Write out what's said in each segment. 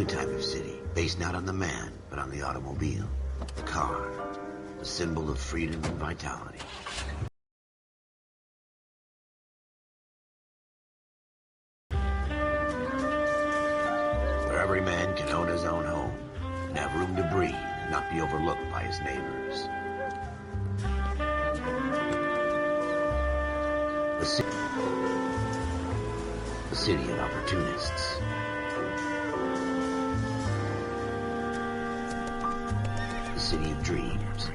new type of city, based not on the man, but on the automobile, the car, the symbol of freedom and vitality. Where every man can own his own home, and have room to breathe, and not be overlooked by his neighbors. The city of opportunists. The city of dreams,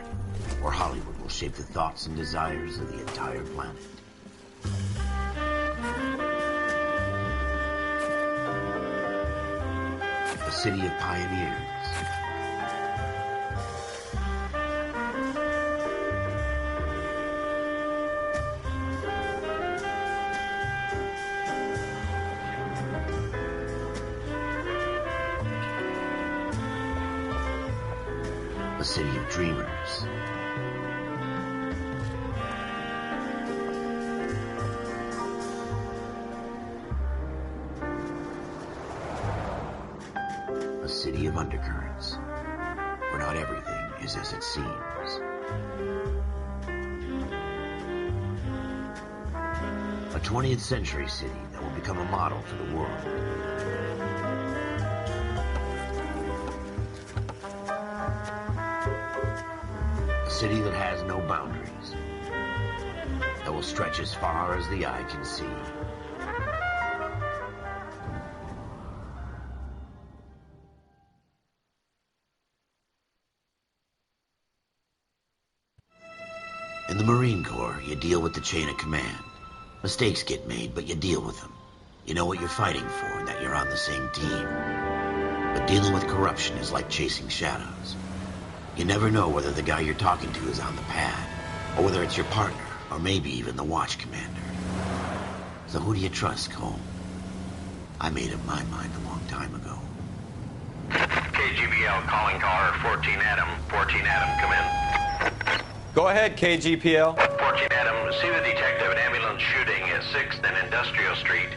where Hollywood will shape the thoughts and desires of the entire planet. The city of pioneers. The city of dreamers. A city of undercurrents, where not everything is as it seems. A 20th century city that will become a model for the world. A city that has no boundaries, that will stretch as far as the eye can see. In the Marine Corps, you deal with the chain of command. Mistakes get made, but you deal with them. You know what you're fighting for and that you're on the same team. But dealing with corruption is like chasing shadows. You never know whether the guy you're talking to is on the pad, or whether it's your partner, or maybe even the watch commander. So who do you trust, Cole? I made up my mind a long time ago. KGBL calling caller 14 Adam. 14 Adam, come in. Go ahead, KGPL. 14 Adam, see the detective at ambulance shooting at 6th and Industrial Street.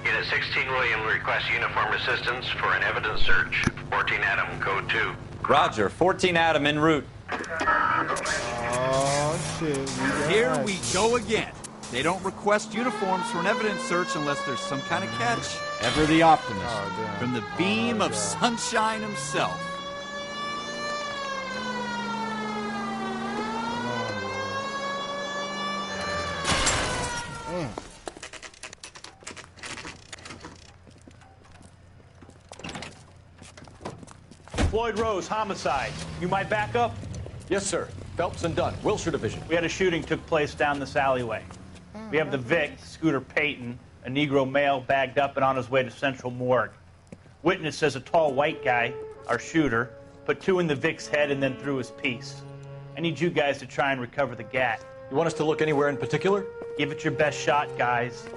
Unit 16 William requests uniform assistance for an evidence search. 14 Adam, code 2. Roger, 14 Adam en route. Oh, shit. Here we go again. They don't request uniforms for an evidence search unless there's some kind of catch. Ever the optimist. Oh, from the beam of sunshine himself. Floyd Rose, homicide. You might back up? Yes, sir. Phelps and Dunn, Wilshire Division. We had a shooting took place down this alleyway. We have the Vic, Scooter Payton, a Negro male bagged up and on his way to Central Morgue. Witness says a tall white guy, our shooter, put 2 in the Vic's head and then threw his piece. I need you guys to try and recover the gat. You want us to look anywhere in particular? Give it your best shot, guys.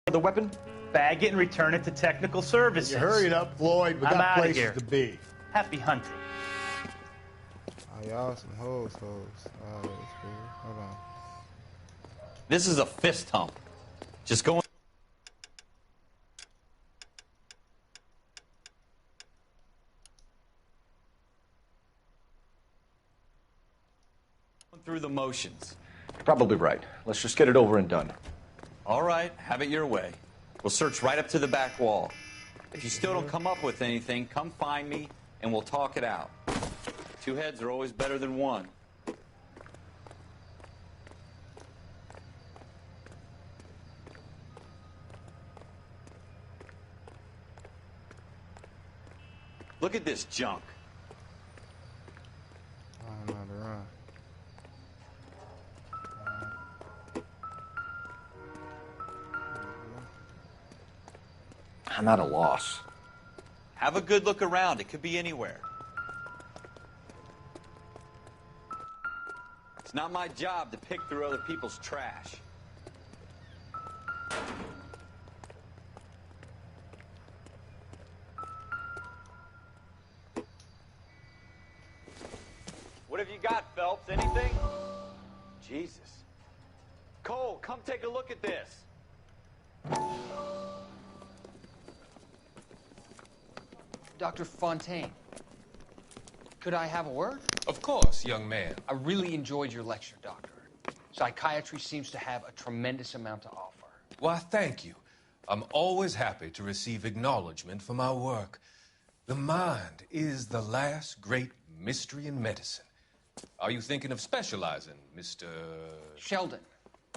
The weapon? Bag it and return it to technical services. You hurried up, Floyd. We I'm got outta places here. to be. Happy hunting. Oh, y'all some hoes. Oh, that's cool. Hold on. This is a fist hump. Just going through the motions. Probably right. Let's just get it over and done. All right, have it your way. We'll search right up to the back wall. If you still don't come up with anything, come find me and we'll talk it out. 2 heads are always better than 1. Look at this junk. I don't know how to run. I'm at a loss. Have a good look around. It could be anywhere. It's not my job to pick through other people's trash. What have you got, Phelps? Anything? Jesus. Cole, come take a look at this. Dr. Fontaine, could I have a word? Of course, young man. I really enjoyed your lecture, Doctor. Psychiatry seems to have a tremendous amount to offer. Why, thank you. I'm always happy to receive acknowledgement for my work. The mind is the last great mystery in medicine. Are you thinking of specializing, Mr. Sheldon,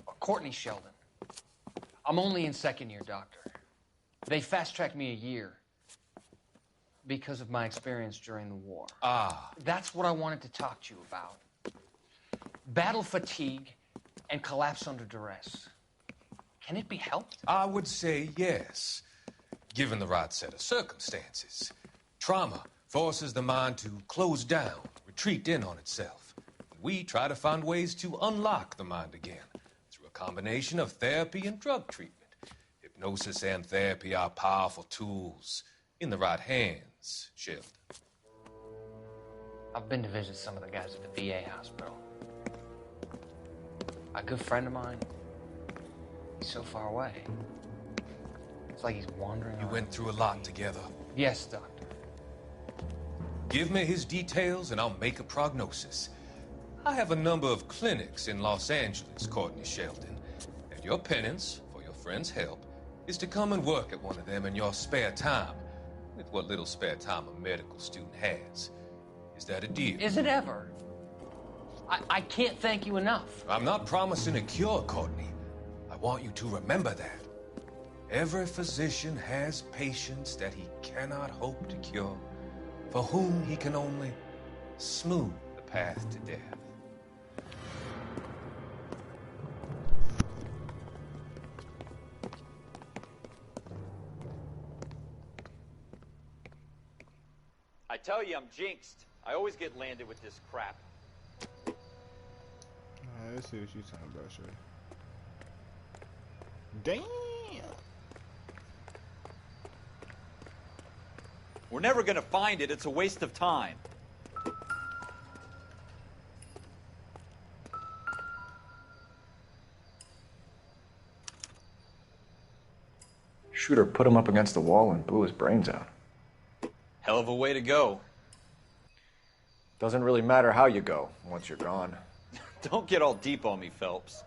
or Courtney Sheldon. I'm only in second year, Doctor. They fast-tracked me a year because of my experience during the war. Ah. That's what I wanted to talk to you about. Battle fatigue and collapse under duress. Can it be helped? I would say yes, given the right set of circumstances. Trauma forces the mind to close down, retreat in on itself. We try to find ways to unlock the mind again through a combination of therapy and drug treatment. Hypnosis and therapy are powerful tools in the right hands, Sheldon. I've been to visit some of the guys at the VA hospital. A good friend of mine, he's so far away. It's like he's wandering You around. went through a lot together. Yes, Doctor. Give me his details and I'll make a prognosis. I have a number of clinics in Los Angeles, Courtney Sheldon, and your penance, for your friend's help, is to come and work at one of them in your spare time, with what little spare time a medical student has. Is that a deal? Is it ever? I can't thank you enough. I'm not promising a cure, Courtney. I want you to remember that. Every physician has patients that he cannot hope to cure, for whom he can only smooth the path to death. I tell you, I'm jinxed. I always get landed with this crap. Alright, let's see what you talking about, sure. Damn! We're never gonna find it. It's a waste of time. Shooter put him up against the wall and blew his brains out. Hell of a way to go. Doesn't really matter how you go once you're gone. Don't get all deep on me, Phelps.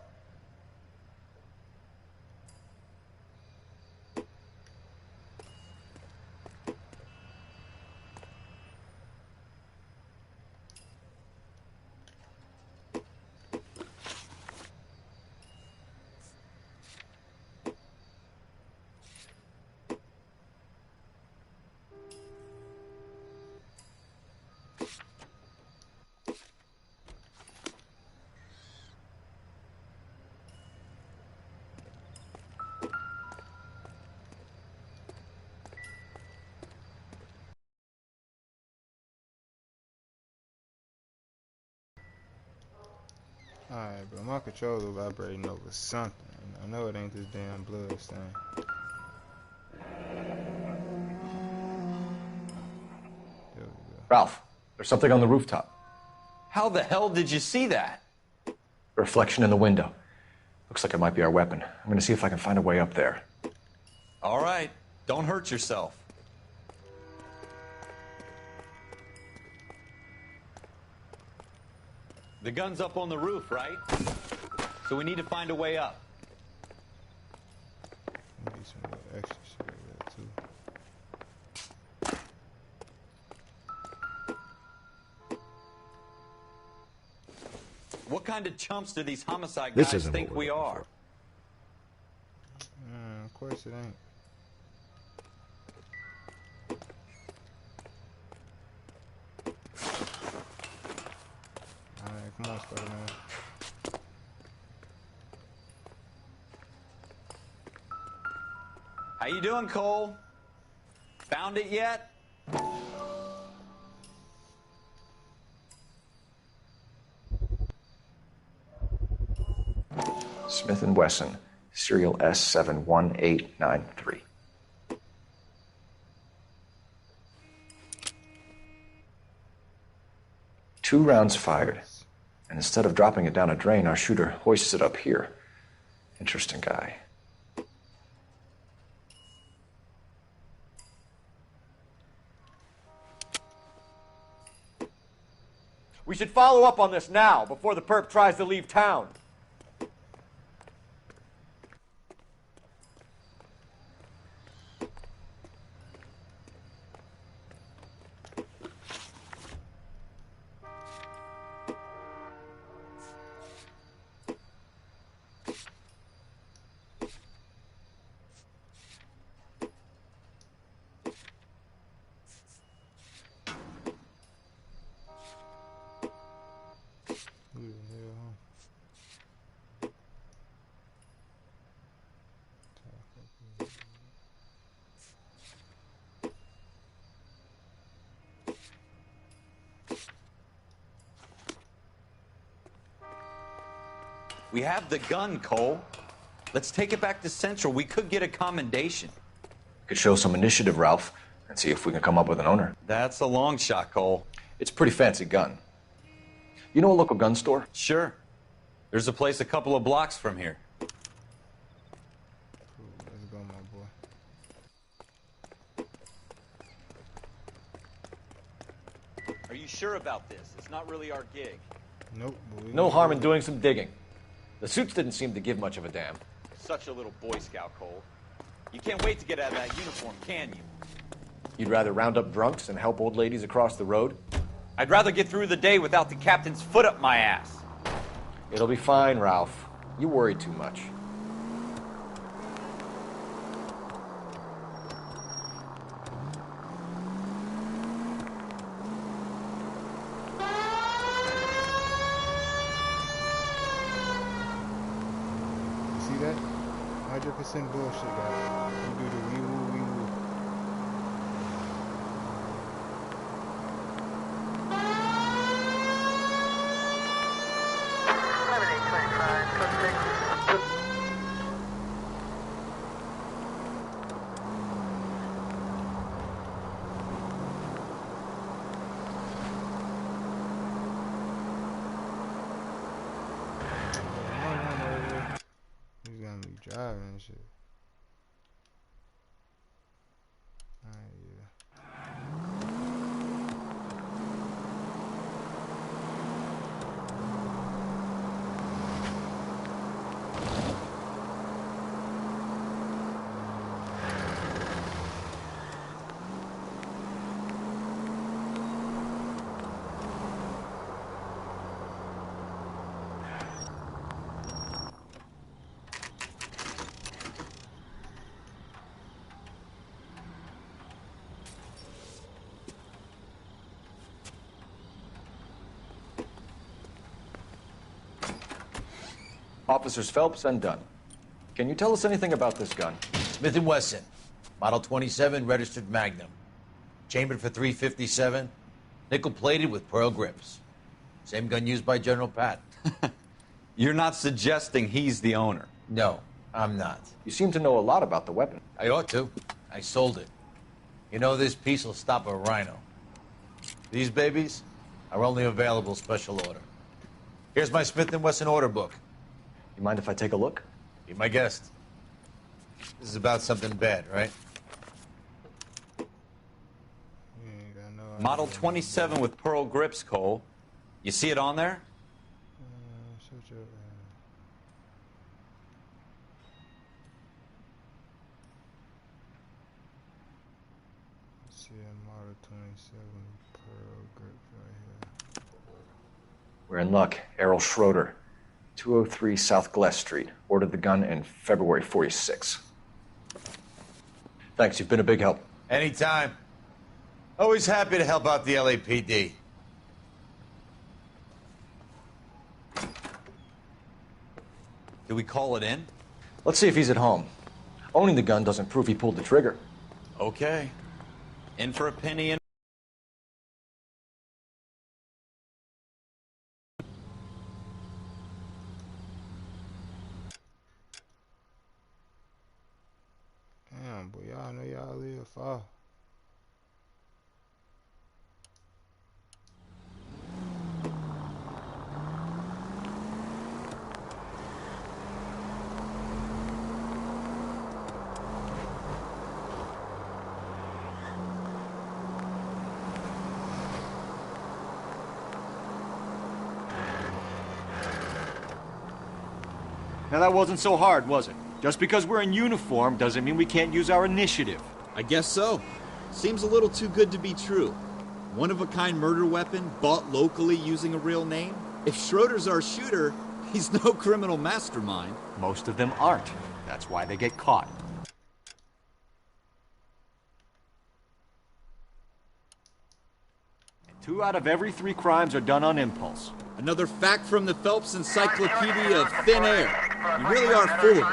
Alright, but my controller vibrating over something. I know it ain't this damn blood stain. There we go. Ralph, there's something on the rooftop. How the hell did you see that? A reflection in the window. Looks like it might be our weapon. I'm gonna see if I can find a way up there. All right. Don't hurt yourself. The gun's up on the roof, right? So we need to find a way up. Need some little extra shit over there, too. What kind of chumps do these homicide This guys isn't think what we're we looking are? Of course it ain't. Alright, come on, Spider-Man. How you doing, Cole? Found it yet? Smith & Wesson, serial S71893. Two rounds fired, and instead of dropping it down a drain, our shooter hoists it up here. Interesting guy. We should follow up on this now, before the perp tries to leave town. Who the hell, huh? We have the gun, Cole. Let's take it back to Central. We could get a commendation. Could show some initiative, Ralph, and see if we can come up with an owner. That's a long shot, Cole. It's a pretty fancy gun. You know a local gun store? Sure. There's a place a couple of blocks from here. Cool. Let's go, my boy. Are you sure about this? It's not really our gig. Nope. But we No gonna harm do in it. doing some digging. The suits didn't seem to give much of a damn. Such a little Boy Scout, Cole. You can't wait to get out of that uniform, can you? You'd rather round up drunks than help old ladies across the road? I'd rather get through the day without the captain's foot up my ass. It'll be fine, Ralph. You worry too much. You see that? 100% bullshit, guys. You do the we woo, we woo. He's gonna be driving and shit. Alright, yeah. Officers Phelps and Dunn. Can you tell us anything about this gun? Smith & Wesson, Model 27, registered Magnum. Chambered for .357, nickel-plated with pearl grips. Same gun used by General Patton. You're not suggesting he's the owner. No, I'm not. You seem to know a lot about the weapon. I ought to. I sold it. You know, this piece will stop a rhino. These babies are only available special order. Here's my Smith & Wesson order book. You mind if I take a look? Be my guest. This is about something bad, right? You ain't got no idea. Model 27 with pearl grips, Cole. You see it on there? Shut your see a Model 27 pearl grips right here. We're in luck. Errol Schroeder, 203 South Glass Street. Ordered the gun in February '46. Thanks, you've been a big help. Anytime. Always happy to help out the LAPD. Do we call it in? Let's see if he's at home. Owning the gun doesn't prove he pulled the trigger. Okay. In for a penny and... Damn, boy, y'all know y'all live far. Now that wasn't so hard, was it? Just because we're in uniform doesn't mean we can't use our initiative. I guess so. Seems a little too good to be true. One-of-a-kind murder weapon bought locally using a real name? If Schroeder's our shooter, he's no criminal mastermind. Most of them aren't. That's why they get caught. And 2 out of every 3 crimes are done on impulse. Another fact from the Phelps Encyclopedia of Thin Air. You really are full of it.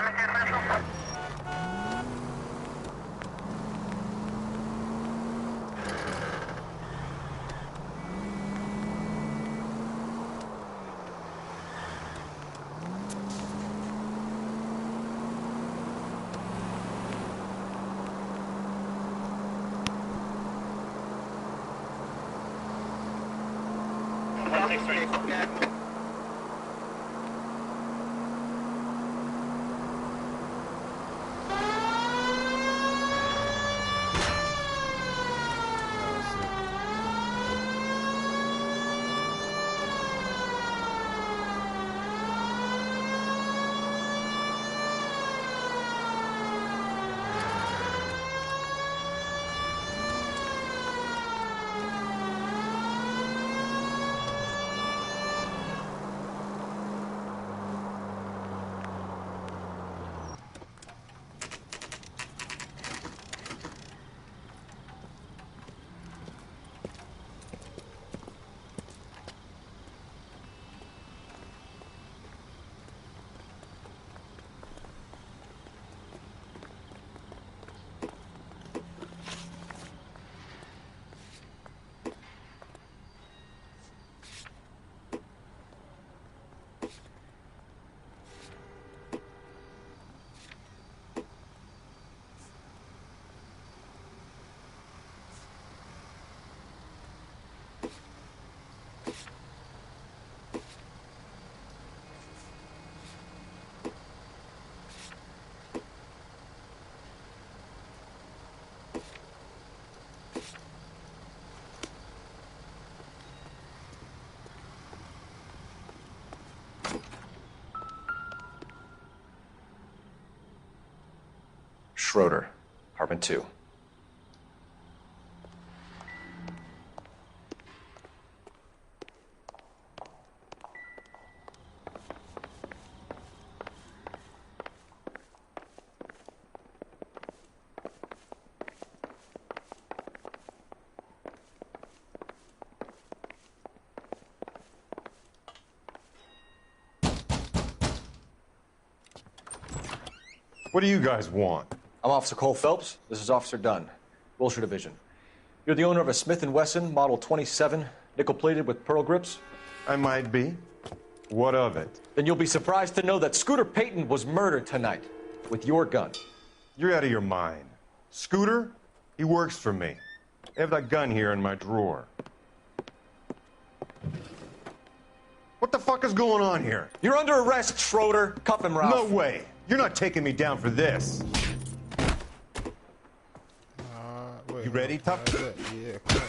Schroeder, apartment 2. What do you guys want? I'm Officer Cole Phelps. This is Officer Dunn, Wilshire Division. You're the owner of a Smith & Wesson Model 27, nickel-plated with pearl grips? I might be. What of it? Then you'll be surprised to know that Scooter Payton was murdered tonight with your gun. You're out of your mind. Scooter? He works for me. I have that gun here in my drawer. What the fuck is going on here? You're under arrest, Schroeder. Cuff him, Ralph. No way. You're not taking me down for this. You ready, tough? Yeah, come on.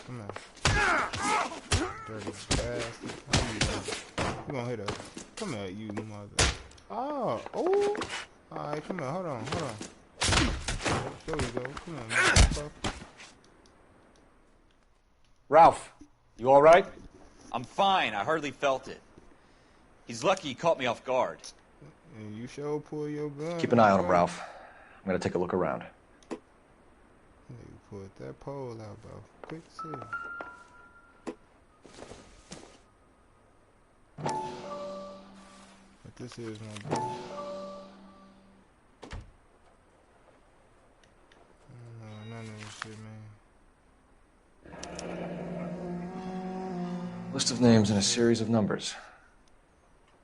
Come on. Dirty bastard. How you doing? You gonna hit us? Come here, you mother. Oh. Alright, come on, hold on. There we go. Come on, motherfucker. Ralph, you all right? I'm fine. I hardly felt it. He's lucky he caught me off guard. And you sure pull your gun. Keep an eye on him, Ralph. I'm gonna take a look around. You pulled that pole out, bro. Quick to see. But this is my boy. None of this shit, man. List of names and a series of numbers.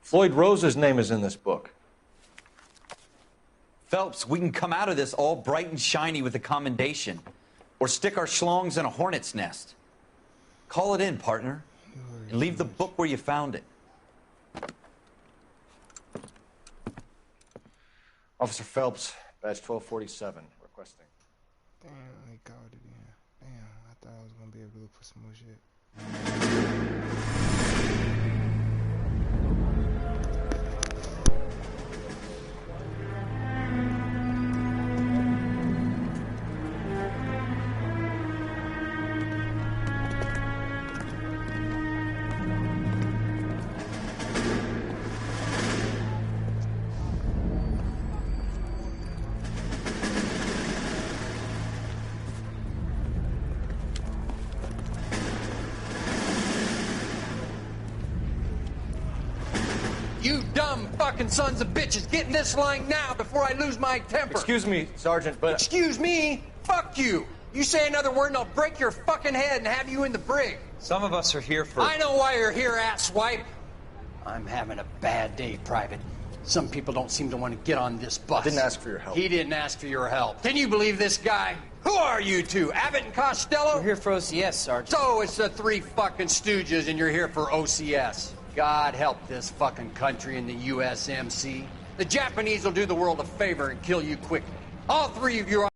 Floyd Rose's name is in this book. Phelps, we can come out of this all bright and shiny with a commendation. Or stick our schlongs in a hornet's nest. Call it in, partner. And leave the book where you found it. Officer Phelps, badge 1247, requesting. Damn, they called it in. Damn, I thought I was gonna be able to look for some more shit. You dumb fucking sons of bitches, get in this line now before I lose my temper. Excuse me, Sergeant, but... Excuse me? Fuck you. You say another word and I'll break your fucking head and have you in the brig. Some of us are here for... I know why you're here, asswipe. I'm having a bad day, Private. Some people don't seem to want to get on this bus. Didn't ask for your help. He didn't ask for your help. Can you believe this guy? Who are you two? Abbott and Costello? We're here for OCS, Sergeant. So it's the three fucking stooges and you're here for OCS. God help this fucking country and the USMC. The Japanese will do the world a favor and kill you quickly. All three of you are...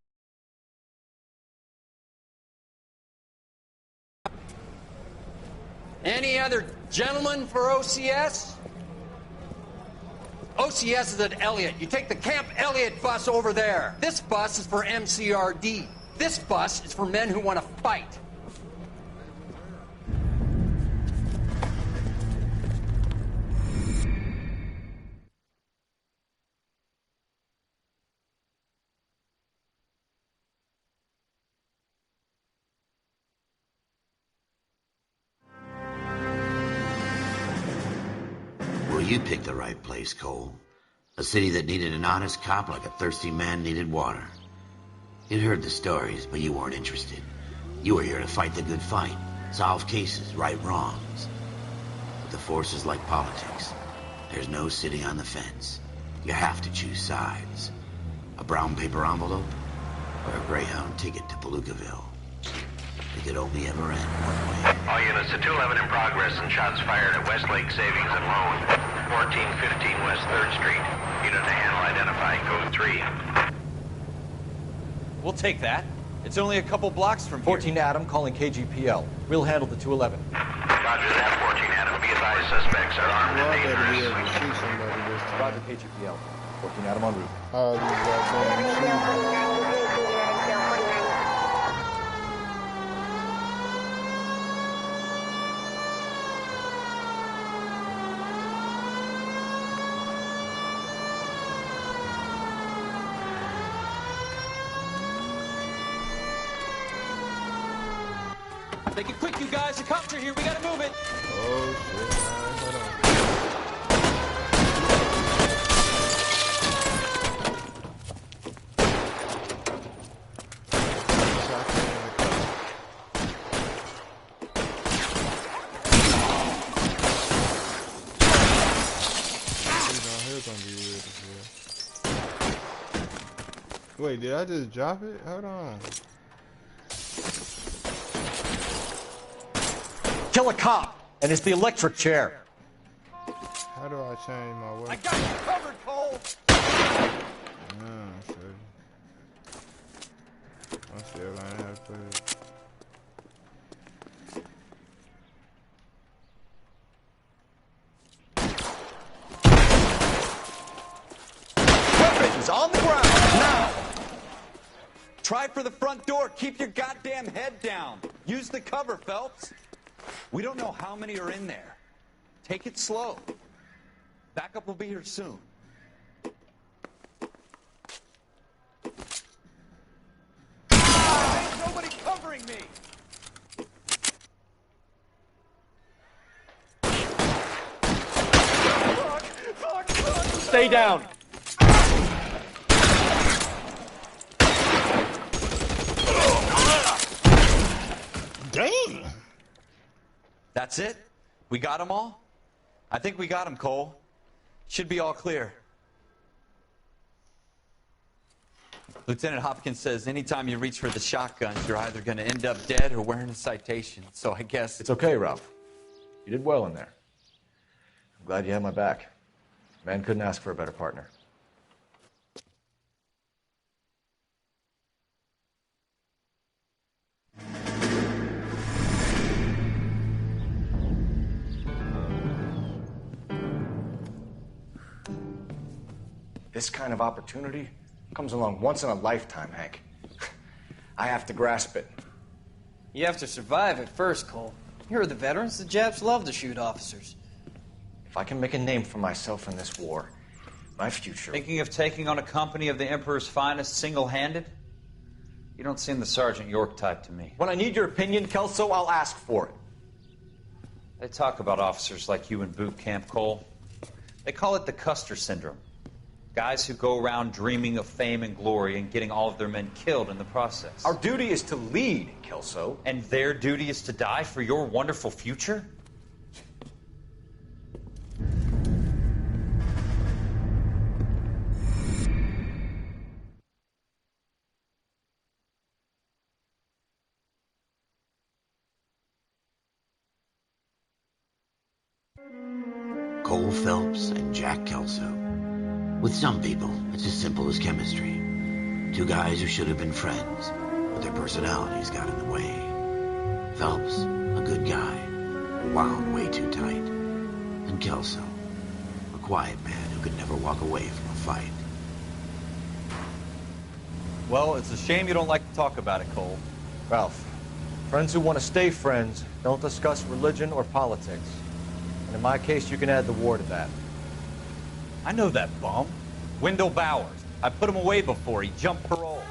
Any other gentlemen for OCS? OCS is at Elliott. You take the Camp Elliott bus over there. This bus is for MCRD. This bus is for men who want to fight. Well, you picked the right place, Cole. A city that needed an honest cop like a thirsty man needed water. You'd heard the stories, but you weren't interested. You were here to fight the good fight, solve cases, right wrongs. But the force is like politics. There's no sitting on the fence. You have to choose sides. A brown paper envelope or a Greyhound ticket to Palookaville. It could only ever end one way. All units to 211 in progress and shots fired at Westlake Savings and Loan, 1415 West 3rd Street. Unit to handle identify code 3. We'll take that. It's only a couple blocks from here. 14 Adam calling KGPL. We'll handle the 211. Roger that, 14 Adam. Be advised suspects are armed Well, and I better be able dangerous. to shoot somebody this time. Roger KGPL. 14 Adam en route. Oh, these goddamn shooters. Make it quick, you guys. The cops are here. We gotta move it. Oh, shit. All right, hold on. Wait, did I just drop it? Hold on. Kill a cop, and it's the electric chair. How do I change my weapon? I got you covered, Cole! Shit. I'm still learning how to put it. Weapons on the ground, now! Try for the front door. Keep your goddamn head down. Use the cover, Phelps. We don't know how many are in there. Take it slow. Backup will be here soon. There's nobody covering me! Stay down. Damn! That's it? We got them all? I think we got them, Cole. Should be all clear. Lieutenant Hopkins says anytime you reach for the shotguns, you're either going to end up dead or wearing a citation. So I guess... It's okay, Ralph. You did well in there. I'm glad you had my back. Man couldn't ask for a better partner. This kind of opportunity comes along once in a lifetime, Hank. I have to grasp it. You have to survive it first, Cole. Here are the veterans. The Japs love to shoot officers. If I can make a name for myself in this war, my future... Thinking of taking on a company of the Emperor's finest single-handed? You don't seem the Sergeant York type to me. When I need your opinion, Kelso, I'll ask for it. They talk about officers like you in boot camp, Cole. They call it the Custer syndrome. Guys who go around dreaming of fame and glory and getting all of their men killed in the process. Our duty is to lead, Kelso. And their duty is to die for your wonderful future? Cole Phelps and Jack Kelso. With some people, it's as simple as chemistry. Two guys who should have been friends, but their personalities got in the way. Phelps, a good guy, wound way too tight. And Kelso, a quiet man who could never walk away from a fight. Well, it's a shame you don't like to talk about it, Cole. Ralph, friends who want to stay friends don't discuss religion or politics. And in my case, you can add the war to that. I know that bum. Wendell Bowers. I put him away before. He jumped parole.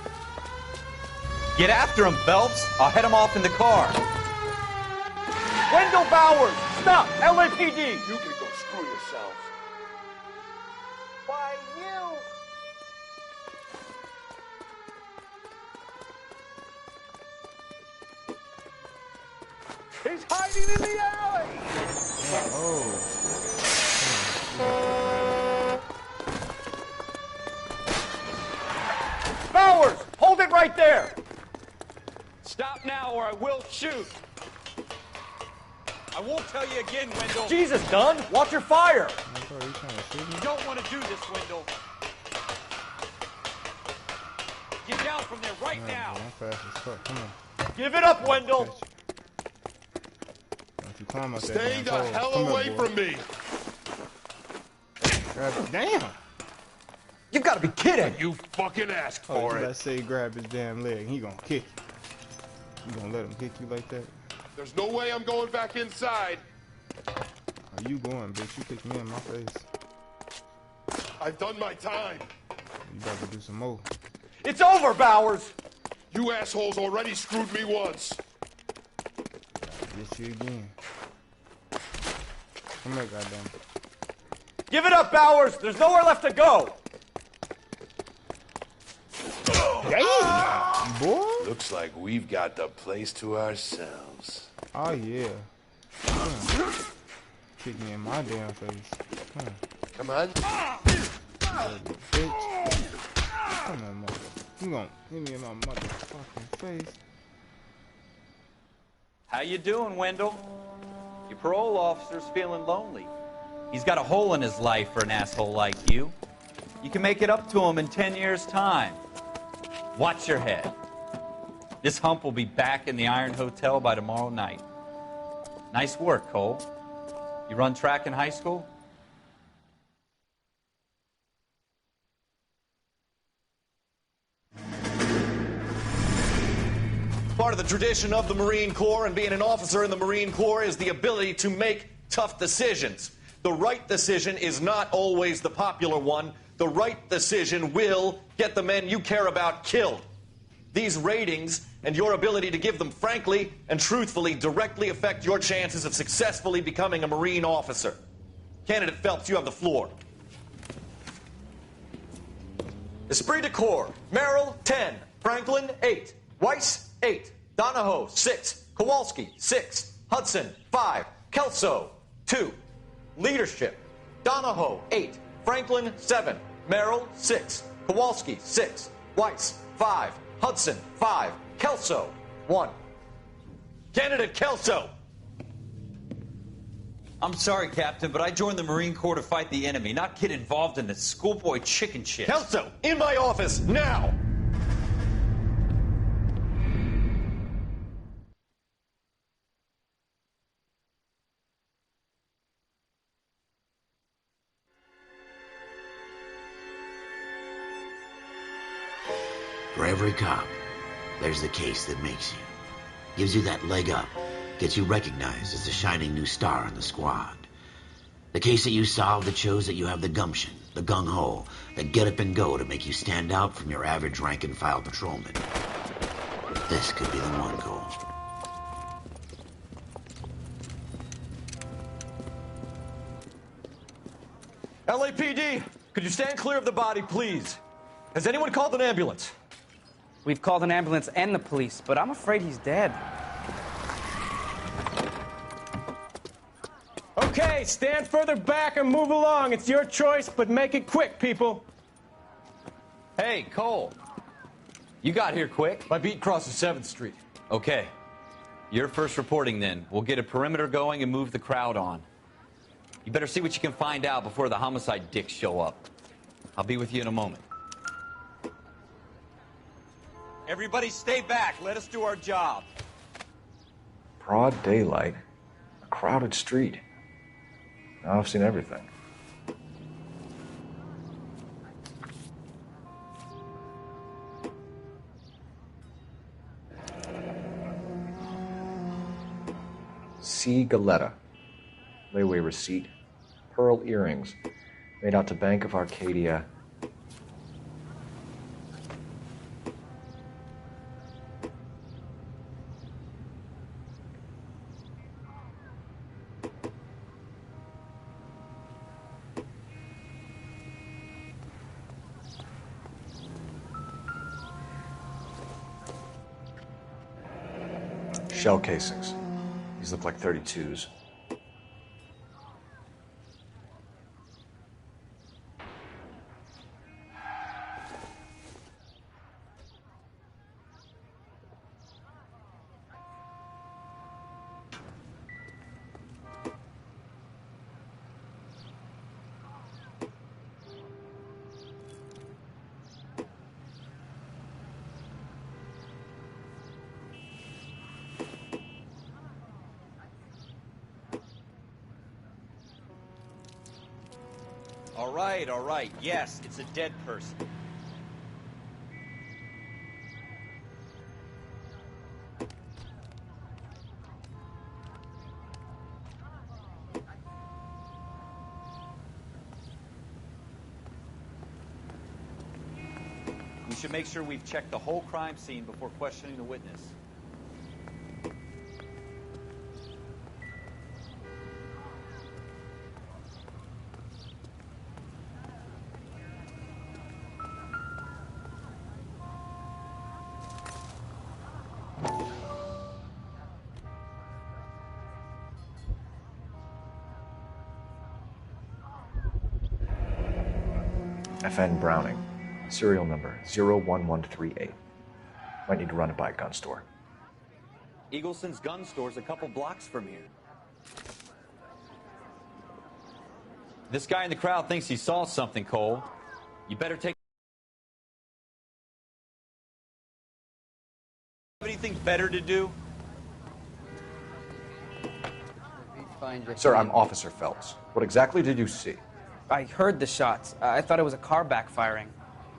Get after him, Phelps. I'll head him off in the car. Wendell Bowers! Stop! LAPD! You can go screw yourselves. Why, you... He's hiding in the alley! Bowers! Hold it right there! Stop now or I will shoot. I won't tell you again, Wendell. Jesus, Dunn! Watch your fire! You don't want to do this, Wendell. Get down from there right now. I'm fast as fuck. Come on. Give it up, Wendell! Don't you climb up that Stay damn the pole. hell Come away here, boy. from me! Damn! You gotta be kidding! You fucking asked for it. Let's say grab his damn leg. He gonna kick you. You gonna let him kick you like that? There's no way I'm going back inside. Are you going, bitch? You kicked me in my face. I've done my time. You about to do some more. It's over, Bowers! You assholes already screwed me once. Get you again. Come here, goddamn. Give it up, Bowers! There's nowhere left to go! Damn, boy! Looks like we've got the place to ourselves. Oh, yeah. Kick me in my damn face. Come on. Bitch. Come on, mother. You gonna hit me in my motherfucking face? How you doing, Wendell? Your parole officer's feeling lonely. He's got a hole in his life for an asshole like you. You can make it up to him in 10 years' time. Watch your head. This hump will be back in the Iron Hotel by tomorrow night. Nice work, Cole. You run track in high school? Part of the tradition of the Marine Corps and being an officer in the Marine Corps is the ability to make tough decisions. The right decision is not always the popular one. The right decision will get the men you care about killed. These ratings and your ability to give them frankly and truthfully directly affect your chances of successfully becoming a Marine officer. Candidate Phelps, you have the floor. Esprit de Corps, Merrill, 10. Franklin, 8. Weiss, 8. Donahoe, 6. Kowalski, 6. Hudson, 5. Kelso, 2. Leadership, Donahoe, 8. Franklin, 7. Merrill, 6. Kowalski, 6. Weiss, 5. Hudson, 5. Kelso, 1. Candidate Kelso! I'm sorry, Captain, but I joined the Marine Corps to fight the enemy, not get involved in this schoolboy chicken shit. Kelso, in my office, now! For every cop, there's the case that makes you. Gives you that leg up. Gets you recognized as the shining new star in the squad. The case that you solve that shows that you have the gumption, the gung-ho, the get up and go to make you stand out from your average rank-and-file patrolman. This could be the one, Cole. LAPD, could you stand clear of the body, please? Has anyone called an ambulance? We've called an ambulance and the police, but I'm afraid he's dead. Okay, stand further back and move along. It's your choice, but make it quick, people. Hey, Cole. You got here quick. My beat crosses 7th Street. Okay. You're first reporting then. We'll get a perimeter going and move the crowd on. You better see what you can find out before the homicide dicks show up. I'll be with you in a moment. Everybody stay back. Let us do our job. Broad daylight, a crowded street. Now I've seen everything. C. Galetta. Layaway receipt. Pearl earrings. Made out to Bank of Arcadia. Shell casings. These look like 32s. All right. Yes, it's a dead person. We should make sure we've checked the whole crime scene before questioning the witness. FN Browning. Serial number 01138. Might need to run it by a gun store. Eagleson's gun store's a couple blocks from here. This guy in the crowd thinks he saw something, Cole. You better take... Have anything better to do? Sir, I'm Officer Phelps. What exactly did you see? I heard the shots. I thought it was a car backfiring.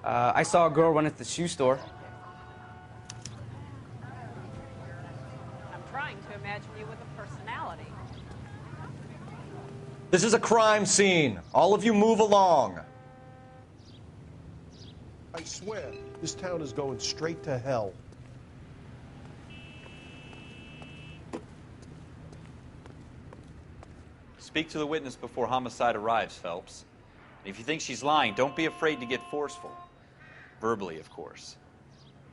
I saw a girl run at the shoe store. I'm trying to imagine you with a personality. This is a crime scene. All of you move along. I swear, this town is going straight to hell. Speak to the witness before homicide arrives, Phelps. And if you think she's lying, don't be afraid to get forceful. Verbally, of course.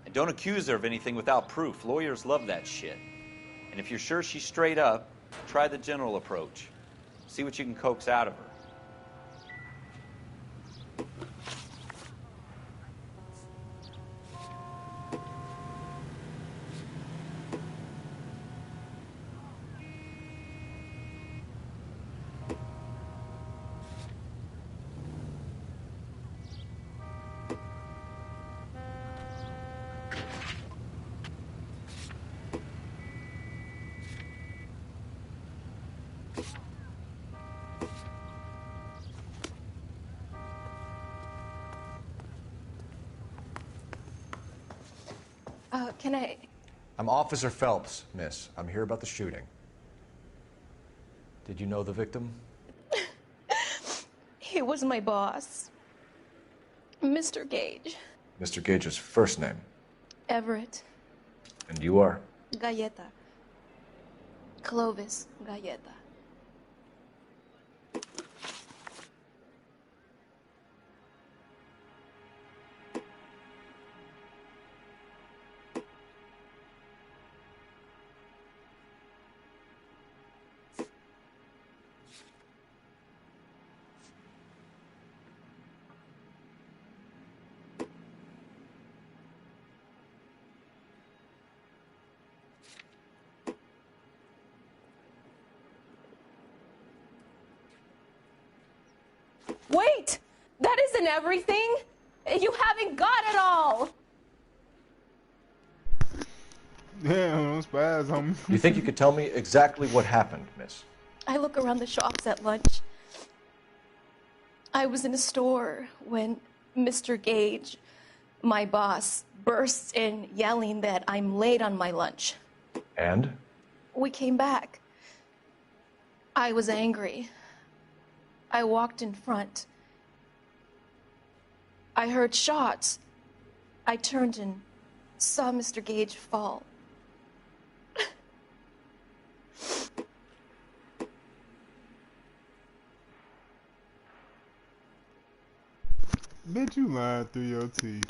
And don't accuse her of anything without proof. Lawyers love that shit. And if you're sure she's straight up, try the general approach. See what you can coax out of her. Can I... I'm Officer Phelps, miss. I'm here about the shooting. Did you know the victim? He was my boss. Mr. Gage. Mr. Gage's first name. Everett. And you are? Galleta. Clovis Galleta. Wait! That isn't everything! You haven't got it all! Damn, those spies on me. You think you could tell me exactly what happened, miss? I look around the shops at lunch. I was in a store when Mr. Gage, my boss, bursts in yelling that I'm late on my lunch. And? We came back. I was angry. I walked in front. I heard shots. I turned and saw Mr. Gage fall. Bet you lying through your teeth.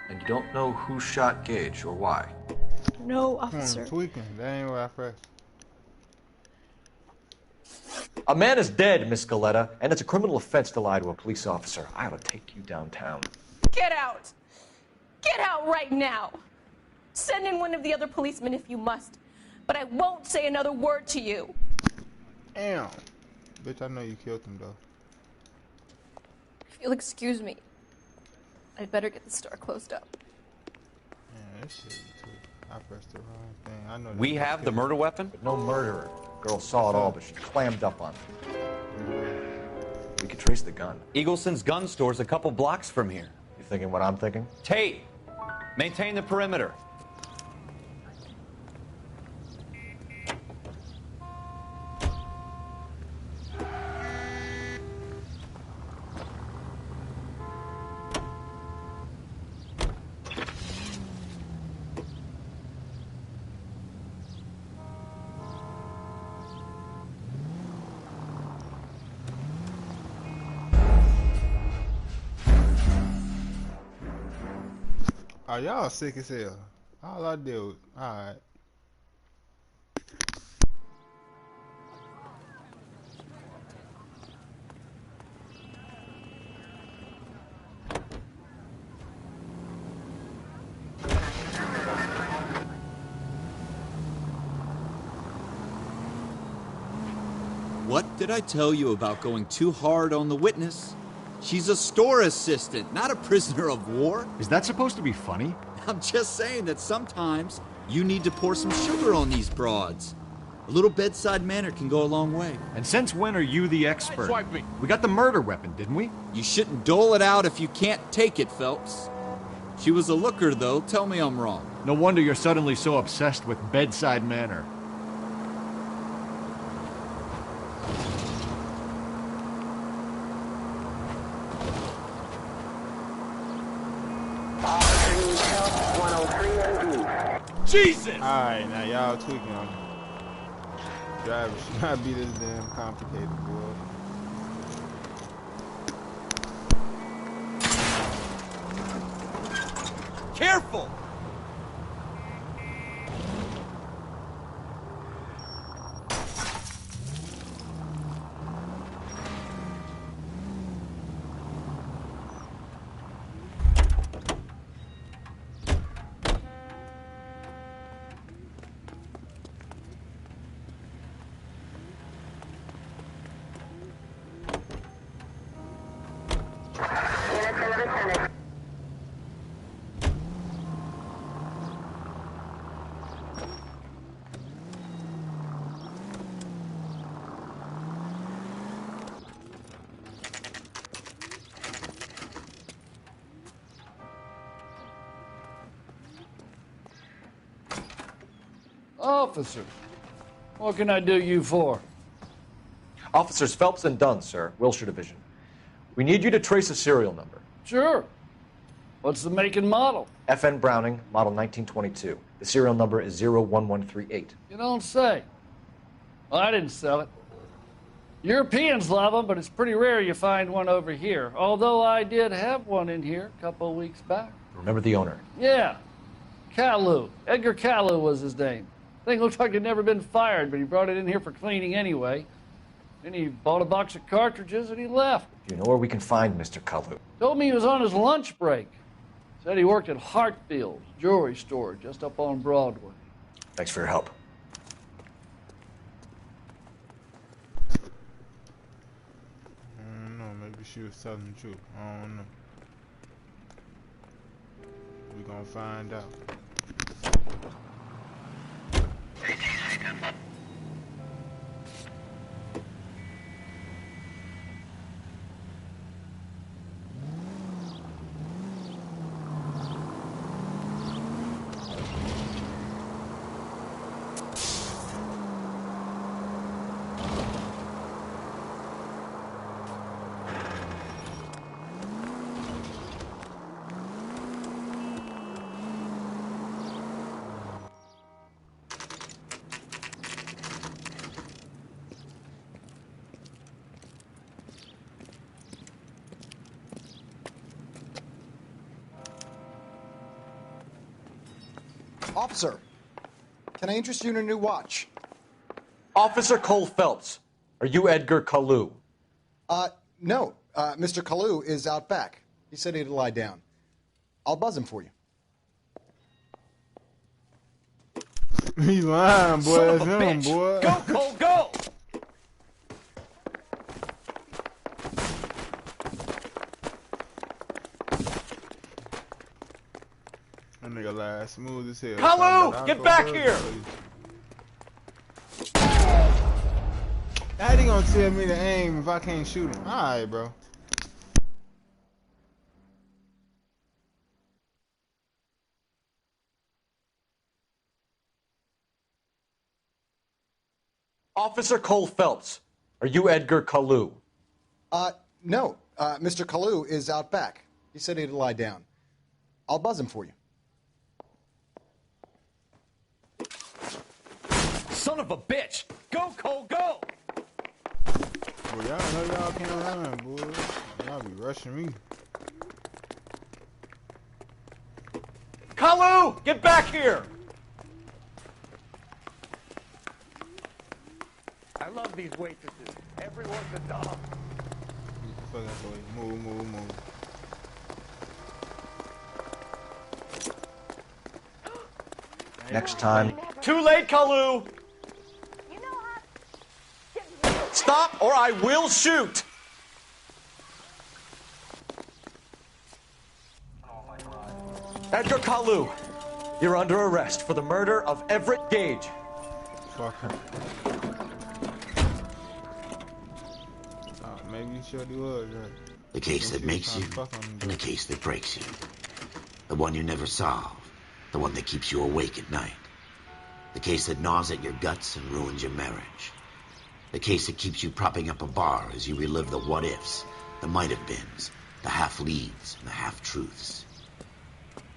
And you don't know who shot Gage or why? No, officer. Tweaking. That ain't what I pressed. A man is dead, Miss Galleta, and it's a criminal offense to lie to a police officer. I ought to take you downtown. Get out! Get out right now! Send in one of the other policemen if you must, but I won't say another word to you. Damn. Bitch, I know you killed him, though. If you'll excuse me, I'd better get the store closed up. Man, this shit too. I pressed the wrong thing. I know. We have the murder weapon? But no murderer. Girl saw it all, but she clammed up on it. We could trace the gun. Eagleson's gun store's a couple blocks from here. You thinking what I'm thinking? Tate, maintain the perimeter. Oh, y'all sick as hell. All I did was, alright. What did I tell you about going too hard on the witness? She's a store assistant, not a prisoner of war. Is that supposed to be funny? I'm just saying that sometimes you need to pour some sugar on these broads. A little bedside manner can go a long way. And since when are you the expert? Swipe me. We got the murder weapon, didn't we? You shouldn't dole it out if you can't take it, Phelps. She was a looker, though. Tell me I'm wrong. No wonder you're suddenly so obsessed with bedside manner. Jesus! Alright, now y'all tweaking on me. Driving should not be this damn complicated, boy. Careful! Officer, what can I do you for? Officers Phelps and Dunn, sir, Wilshire Division. We need you to trace a serial number. Sure. What's the make and model? FN Browning, model 1922. The serial number is 01138. You don't say. Well, I didn't sell it. Europeans love them, but it's pretty rare you find one over here. Although I did have one in here a couple of weeks back. Remember the owner? Yeah. Kalu. Edgar Kalu was his name. Thing looked like it'd never been fired, but he brought it in here for cleaning anyway. Then he bought a box of cartridges and he left. Do you know where we can find Mr. Kalu? Told me he was on his lunch break. Said he worked at Hartfield's jewelry store just up on Broadway. Thanks for your help. I don't know, maybe she was telling the truth. I don't know. We gonna find out. Officer, can I interest you in a new watch? Officer Cole Phelps, are you Edgar Kalu? No. Mr. Kalu is out back. He said he'd lie down. I'll buzz him for you. He lying, boy. Son of That's a him, bitch. boy. Go, Cole, go! That nigga lie smooth as hell. Kalu, get back here! How they gonna tell me to aim if I can't shoot him? Alright, bro. Officer Cole Phelps, are you Edgar Kalu? No. Mr. Kalu is out back. He said he'd lie down. I'll buzz him for you. Son of a bitch! Go, Cole, go! Boy, y'all know y'all can't run, boy. Y'all be rushing me. Kalu, get back here! I love these waitresses. Everyone's a dog. Fuck that boy. Move, move, move. Next time. Too late, Kalu! Stop or I will shoot! Edgar Kalu, you're under arrest for the murder of Everett Gage. Fuck him. Maybe you should do it, right? The case that makes you, and the case that breaks you. The one you never solve. The one that keeps you awake at night. The case that gnaws at your guts and ruins your marriage. The case that keeps you propping up a bar as you relive the what-ifs, the might-have-beens, the half-leads, and the half-truths.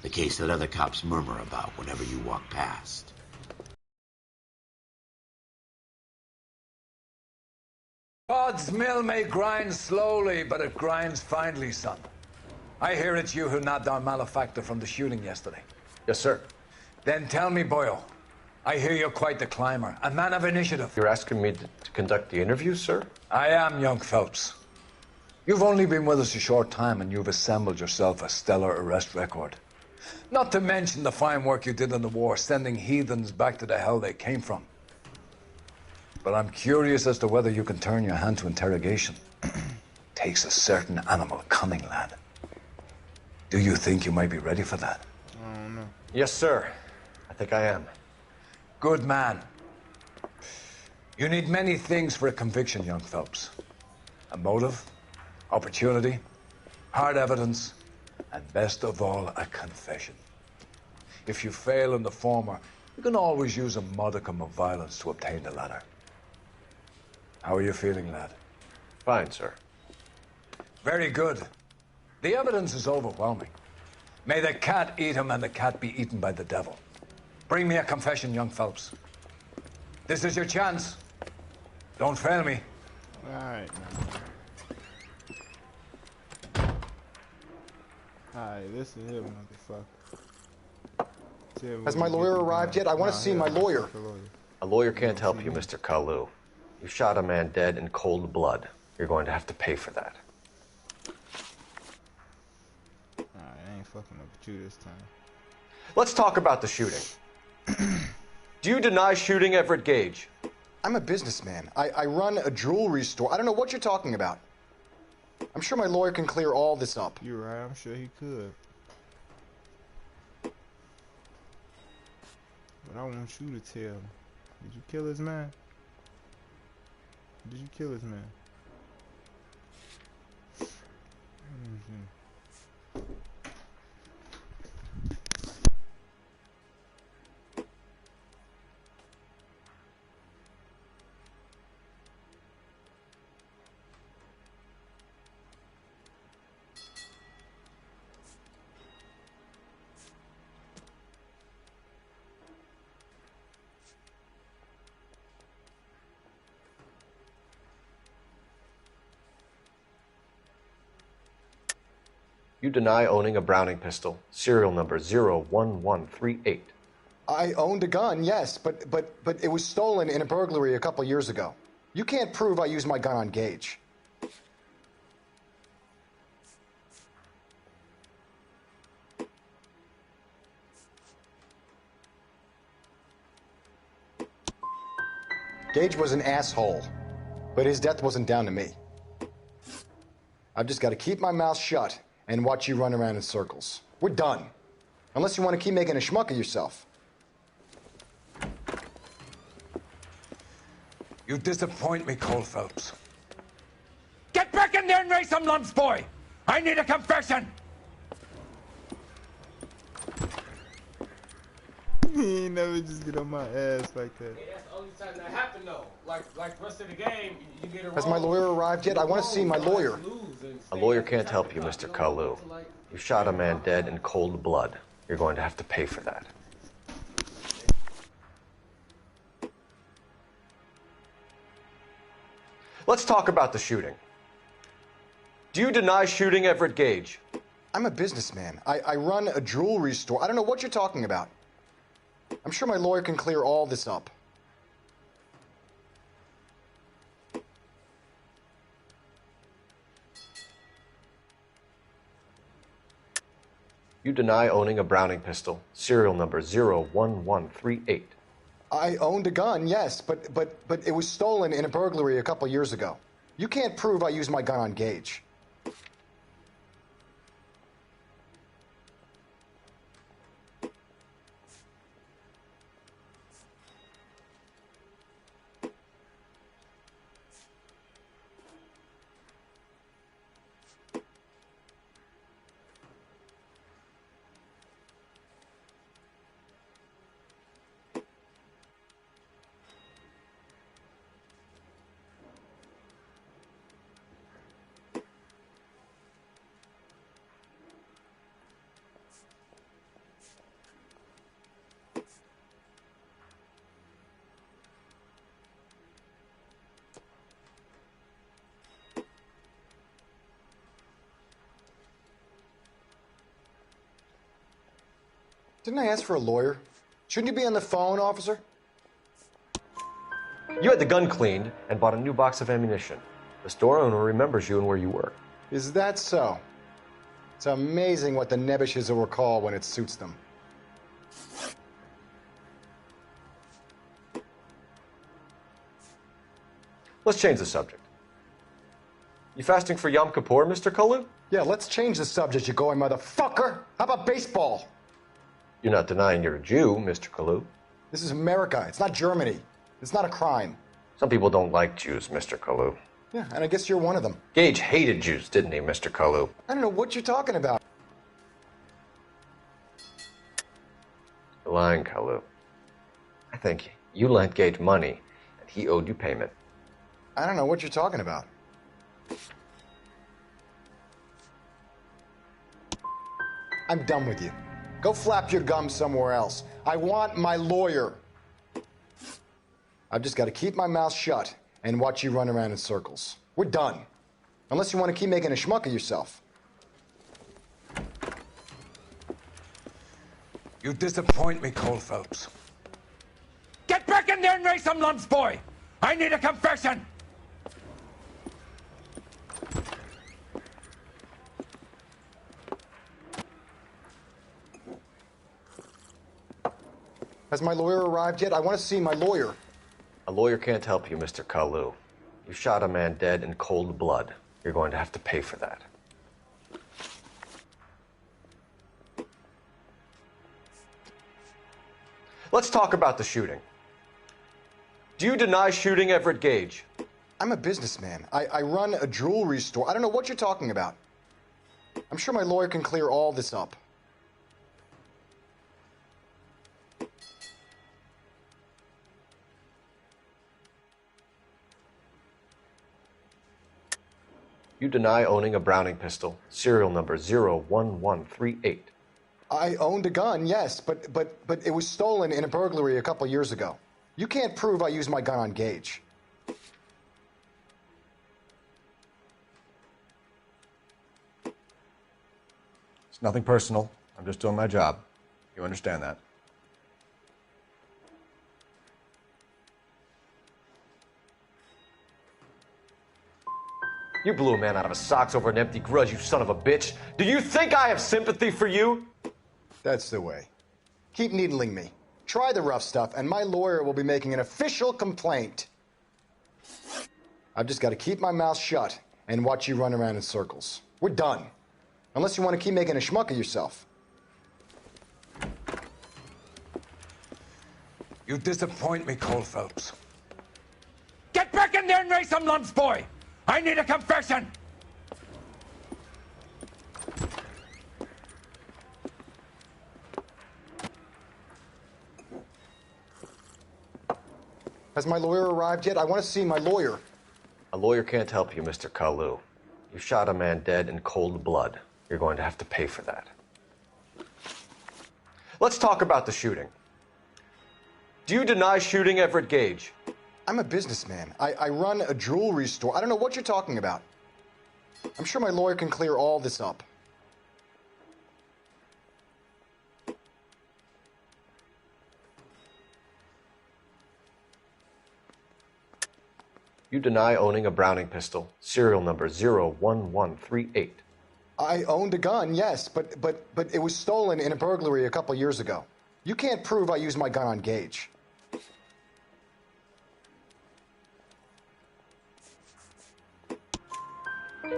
The case that other cops murmur about whenever you walk past. God's mill may grind slowly, but it grinds finely, son. I hear it's you who nabbed our malefactor from the shooting yesterday. Yes, sir. Then tell me, Boyle, I hear you're quite the climber, a man of initiative. You're asking me to conduct the interview, sir? I am, young Phelps. You've only been with us a short time, and you've assembled yourself a stellar arrest record. Not to mention the fine work you did in the war, sending heathens back to the hell they came from. But I'm curious as to whether you can turn your hand to interrogation. Takes a certain animal cunning, lad. Do you think you might be ready for that? I don't know. Yes, sir. I think I am. Good man. You need many things for a conviction, young Phelps. A motive, opportunity, hard evidence, and best of all, a confession. If you fail in the former, You can always use a modicum of violence to obtain the latter. How are you feeling, lad? Fine, sir. Very good. The evidence is overwhelming. May the cat eat him and the cat be eaten by the devil. Bring me a confession, young Phelps. This is your chance. Don't fail me. All right, alright, listen here, motherfucker. Has my lawyer arrived yet? I want to see my lawyer. A lawyer can't help you, Mr. Kalu. You shot a man dead in cold blood. You're going to have to pay for that. Alright, I ain't fucking up with you this time. Let's talk about the shooting. Do you deny shooting Everett Gage? I'm a businessman. I run a jewelry store. I don't know what you're talking about. I'm sure my lawyer can clear all this up. You're right, I'm sure he could. But I want you to tell me. Did you kill his man? Did you kill his man? You deny owning a Browning pistol, serial number 01138. I owned a gun, yes, but it was stolen in a burglary a couple years ago. You can't prove I used my gun on Gage. Gage was an asshole, but his death wasn't down to me. I've just got to keep my mouth shut and watch you run around in circles. We're done. Unless you want to keep making a schmuck of yourself. You disappoint me, Cole Phelps. Get back in there and raise some lumps, boy! I need a confession! He ain't never just get on my ass like that. Hey, that's the only time that happened, though. Like the rest of the game, you get it wrong. Has my lawyer arrived yet? I want to see my lawyer. A lawyer can't help you, Mr. Kalu. You shot a man dead in cold blood. You're going to have to pay for that. Let's talk about the shooting. Do you deny shooting Everett Gage? I'm a businessman. I run a jewelry store. I don't know what you're talking about. I'm sure my lawyer can clear all this up. You deny owning a Browning pistol, serial number 01138. I owned a gun, yes, but it was stolen in a burglary a couple years ago. You can't prove I used my gun on Gage. Didn't I ask for a lawyer? Shouldn't you be on the phone, officer? You had the gun cleaned and bought a new box of ammunition. The store owner remembers you and where you were. Is that so? It's amazing what the nebbishes will recall when it suits them. Let's change the subject. You fasting for Yom Kippur, Mr. Kalu? Yeah, let's change the subject, you going motherfucker. How about baseball? You're not denying you're a Jew, Mr. Kalu. This is America. It's not Germany. It's not a crime. Some people don't like Jews, Mr. Kalu. Yeah, and I guess you're one of them. Gage hated Jews, didn't he, Mr. Kalu? I don't know what you're talking about. You're lying, Kalu. think you lent Gage money, and he owed you payment. I don't know what you're talking about. I'm done with you. Go flap your gums somewhere else. I want my lawyer. I've just got to keep my mouth shut and watch you run around in circles. We're done. Unless you want to keep making a schmuck of yourself. You disappoint me, Cole Phelps. Get back in there and raise some lumps, boy! I need a confession! Has my lawyer arrived yet? I want to see my lawyer. A lawyer can't help you, Mr. Kalu. You shot a man dead in cold blood. You're going to have to pay for that. Let's talk about the shooting. Do you deny shooting Everett Gage? I'm a businessman. I run a jewelry store. I don't know what you're talking about. I'm sure my lawyer can clear all this up. You deny owning a Browning pistol, serial number 01138. I owned a gun, yes, but it was stolen in a burglary a couple years ago. You can't prove I used my gun on Gage. It's nothing personal. I'm just doing my job. You understand that? You blew a man out of his socks over an empty grudge, you son of a bitch. Do you think I have sympathy for you? That's the way. Keep needling me. Try the rough stuff, and my lawyer will be making an official complaint. I've just got to keep my mouth shut and watch you run around in circles. We're done. Unless you want to keep making a schmuck of yourself. You disappoint me, Cole Phelps. Get back in there and raise some lumps, boy! I need a confession! Has my lawyer arrived yet? I want to see my lawyer. A lawyer can't help you, Mr. Kalu. You shot a man dead in cold blood. You're going to have to pay for that. Let's talk about the shooting. Do you deny shooting Everett Gage? I'm a businessman. I run a jewelry store. I don't know what you're talking about. I'm sure my lawyer can clear all this up. You deny owning a Browning pistol, serial number 01138. I owned a gun, yes, but it was stolen in a burglary a couple years ago. You can't prove I used my gun on Gage.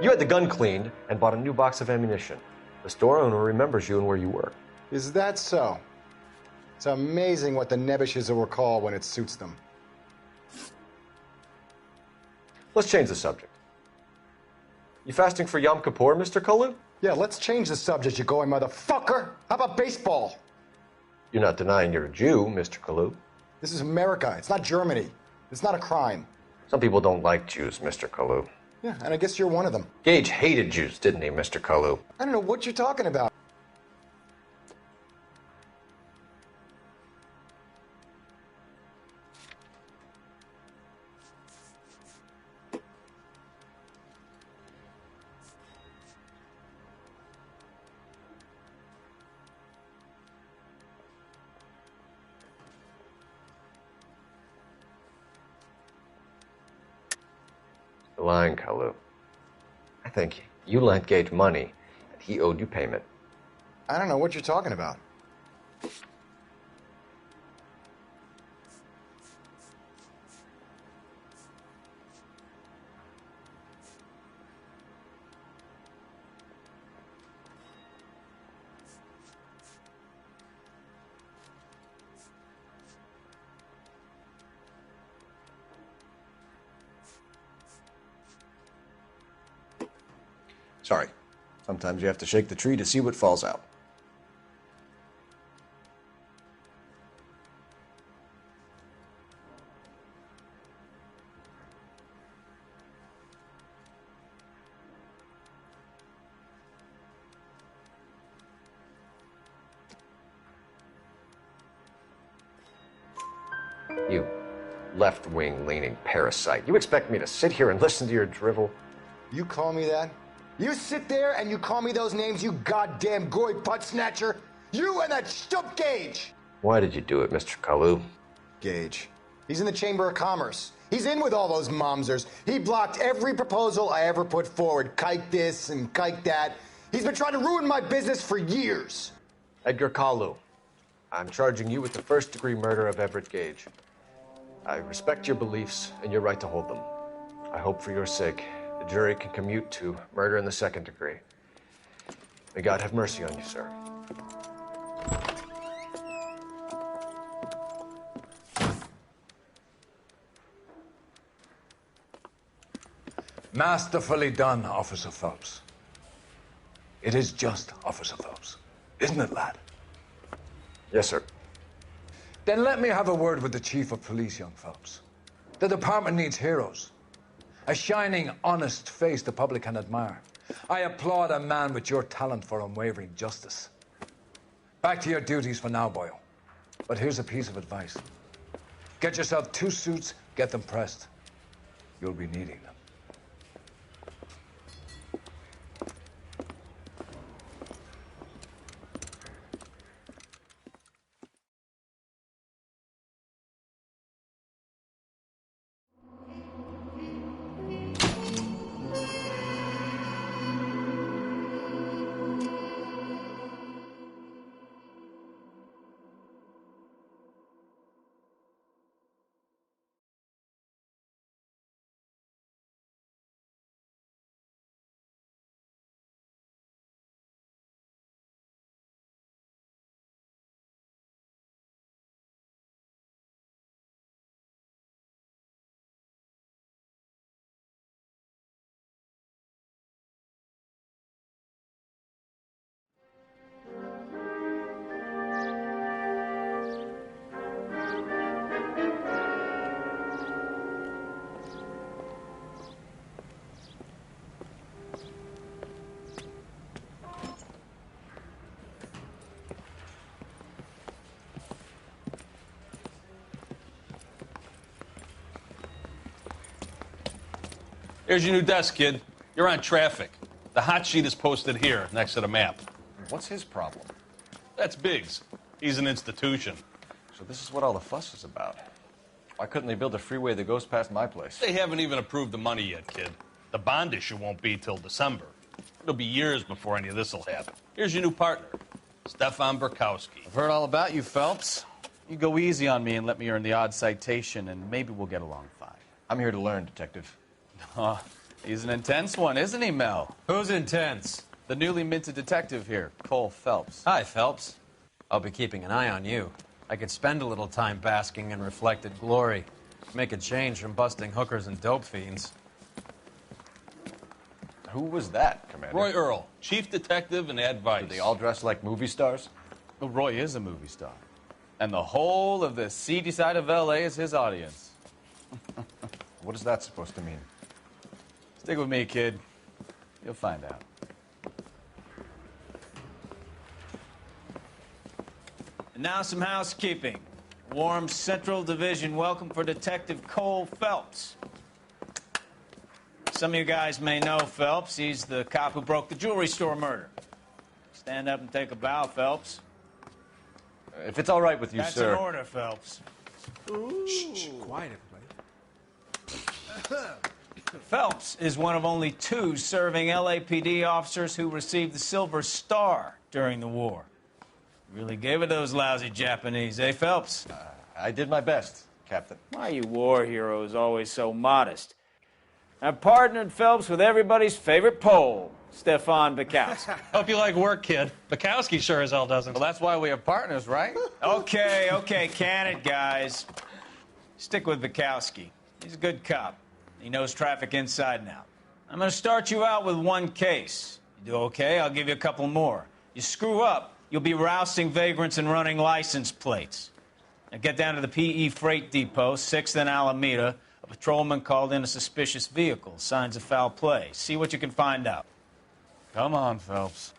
You had the gun cleaned and bought a new box of ammunition. The store owner remembers you and where you work. Is that so? It's amazing what the nebbishes will recall when it suits them. Let's change the subject. You fasting for Yom Kippur, Mr. Kalu? Yeah, let's change the subject, you going motherfucker. How about baseball? You're not denying you're a Jew, Mr. Kalu. This is America. It's not Germany. It's not a crime. Some people don't like Jews, Mr. Kalu. Yeah, and I guess you're one of them. Gage hated Jews, didn't he, Mr. Kalu? I don't know what you're talking about. You're lying, Kalu. I think you lent Gage money, and he owed you payment. I don't know what you're talking about. Sorry. Sometimes you have to shake the tree to see what falls out. You left-wing leaning parasite. You expect me to sit here and listen to your drivel? You call me that? You sit there and you call me those names, you goddamn goy butt snatcher? You and that stump Gage! Why did you do it, Mr. Kalu? Gage. He's in the Chamber of Commerce. He's in with all those momsers. He blocked every proposal I ever put forward. Kike this and kike that. He's been trying to ruin my business for years. Edgar Kalu, I'm charging you with the first-degree murder of Everett Gage. I respect your beliefs and your right to hold them. I hope for your sake the jury can commute to murder in the second degree. May God have mercy on you, sir. Masterfully done, Officer Phelps. It is just Officer Phelps, isn't it, lad? Yes, sir. Then let me have a word with the Chief of Police, young Phelps. The department needs heroes. A shining, honest face the public can admire. I applaud a man with your talent for unwavering justice. Back to your duties for now, boyo. But here's a piece of advice. Get yourself 2 suits, get them pressed. You'll be needing them. Here's your new desk, kid. You're on traffic. The hot sheet is posted here, next to the map. What's his problem? That's Biggs. He's an institution. So this is what all the fuss is about. Why couldn't they build a freeway that goes past my place? They haven't even approved the money yet, kid. The bond issue won't be till December. It'll be years before any of this will happen. Here's your new partner, Stefan Burkowski. I've heard all about you, Phelps. You go easy on me and let me earn the odd citation, and maybe we'll get along fine. I'm here to learn, Detective. Oh, he's an intense one, isn't he, Mel? Who's intense? The newly minted detective here, Cole Phelps. Hi, Phelps. I'll be keeping an eye on you. I could spend a little time basking in reflected glory. Make a change from busting hookers and dope fiends. Who was that, Commander? Roy Earl, chief detective and advice. Do they all dress like movie stars? Well, Roy is a movie star. And the whole of the seedy side of L.A. is his audience. What is that supposed to mean? Stick with me, kid. You'll find out. And now some housekeeping. Warm Central Division welcome for Detective Cole Phelps. Some of you guys may know Phelps. He's the cop who broke the jewelry store murder. Stand up and take a bow, Phelps. If it's all right with you, That's sir. That's an order, Phelps. Shh, quiet, everybody. Phelps is one of only 2 serving LAPD officers who received the Silver Star during the war. Really gave it those lousy Japanese, eh, Phelps? I did my best, Captain. Why are you war heroes always so modest? I've partnered Phelps with everybody's favorite Pole, Stefan Burkowski. Hope you like work, kid. Burkowski sure as hell doesn't. Well, that's why we have partners, right? Okay, can it, guys? Stick with Burkowski. He's a good cop. He knows traffic inside and out. I'm going to start you out with 1 case. You do okay, I'll give you a couple more. You screw up, you'll be rousting vagrants and running license plates. Now get down to the PE Freight Depot, 6th and Alameda. A patrolman called in a suspicious vehicle. Signs of foul play. See what you can find out. Come on, Phelps.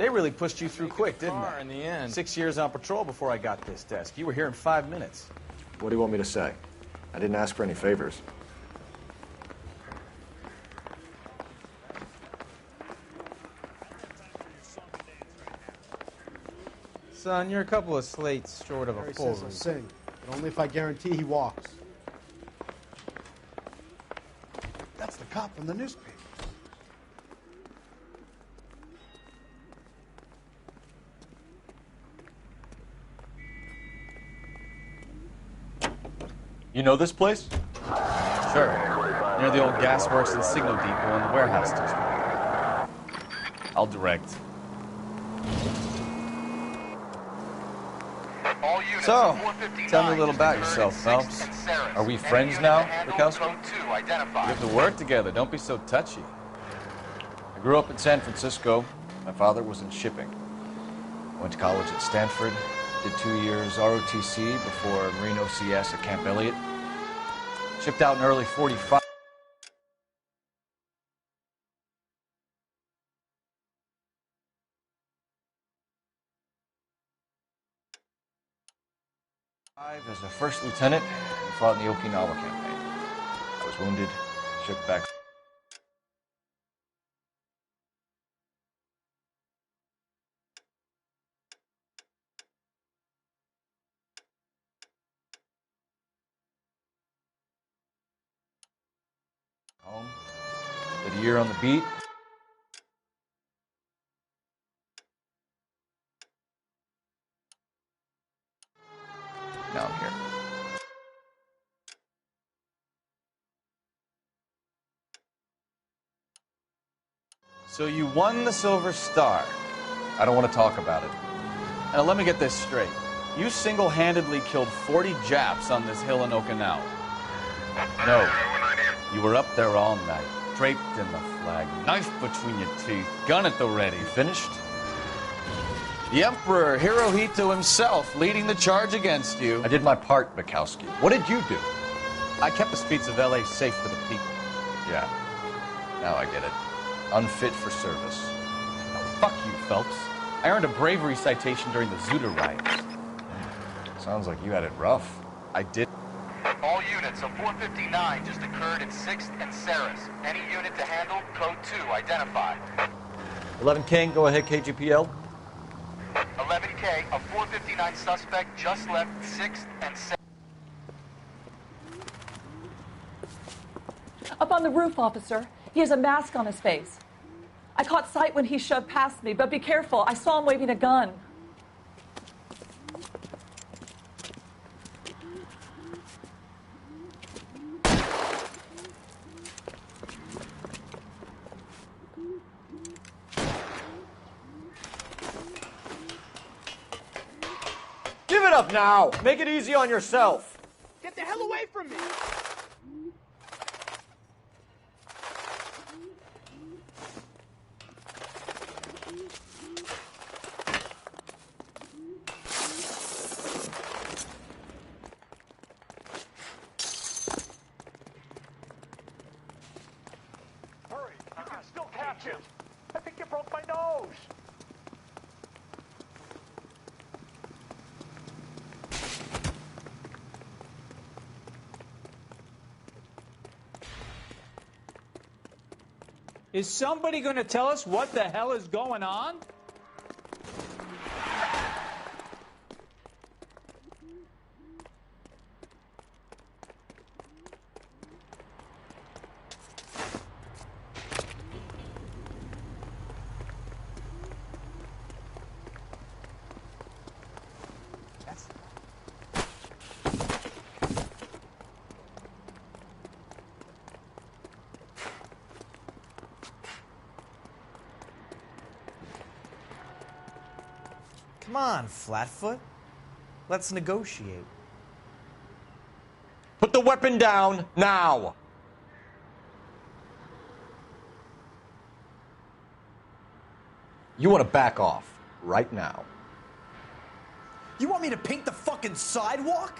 They really pushed you through quick, didn't they? In the end. 6 years on patrol before I got this desk. You were here in 5 minutes. What do you want me to say? I didn't ask for any favors. Son, you're a couple of slates short of a Harry full says I'll read. sing, but only if I guarantee he walks. That's the cop from the newspaper. You know this place? Sure. Near the old gasworks and signal depot in the warehouse district. I'll direct. So, tell me a little about yourself, Phelps. Are we friends now, Bukowski? We have to work together. Don't be so touchy. I grew up in San Francisco. My father was in shipping. Went to college at Stanford. Did 2 years ROTC before Marine OCS at Camp Elliott. Shipped out in early '45. As a first lieutenant and fought in the Okinawa campaign. I was wounded, shipped back. Home. Did a year on the beat. Now I'm here. So you won the Silver Star. I don't want to talk about it. Now let me get this straight. You single-handedly killed 40 Japs on this hill in Okinawa. No. You were up there all night, draped in the flag, knife between your teeth, gun at the ready. Finished? The Emperor Hirohito himself leading the charge against you. I did my part, Bukowski. What did you do? I kept the streets of L.A. safe for the people. Yeah. Now I get it. Unfit for service. Fuck you, Phelps. I earned a bravery citation during the Zuda riots. Sounds like you had it rough. I did. All units, a 459 just occurred in 6th and Saris. Any unit to handle, code 2, identify. 11K, go ahead, KGPL. 11K, a 459 suspect just left 6th and Saris. Up on the roof, officer. He has a mask on his face. I caught sight when he shoved past me, but be careful. I saw him waving a gun. Give it up now! Make it easy on yourself! Get the hell away from me! Hurry! You can still catch him! I think you broke my nose! Is somebody going to tell us what the hell is going on? Come on, Flatfoot. Let's negotiate. Put the weapon down now! You want to back off right now. You want me to paint the fucking sidewalk?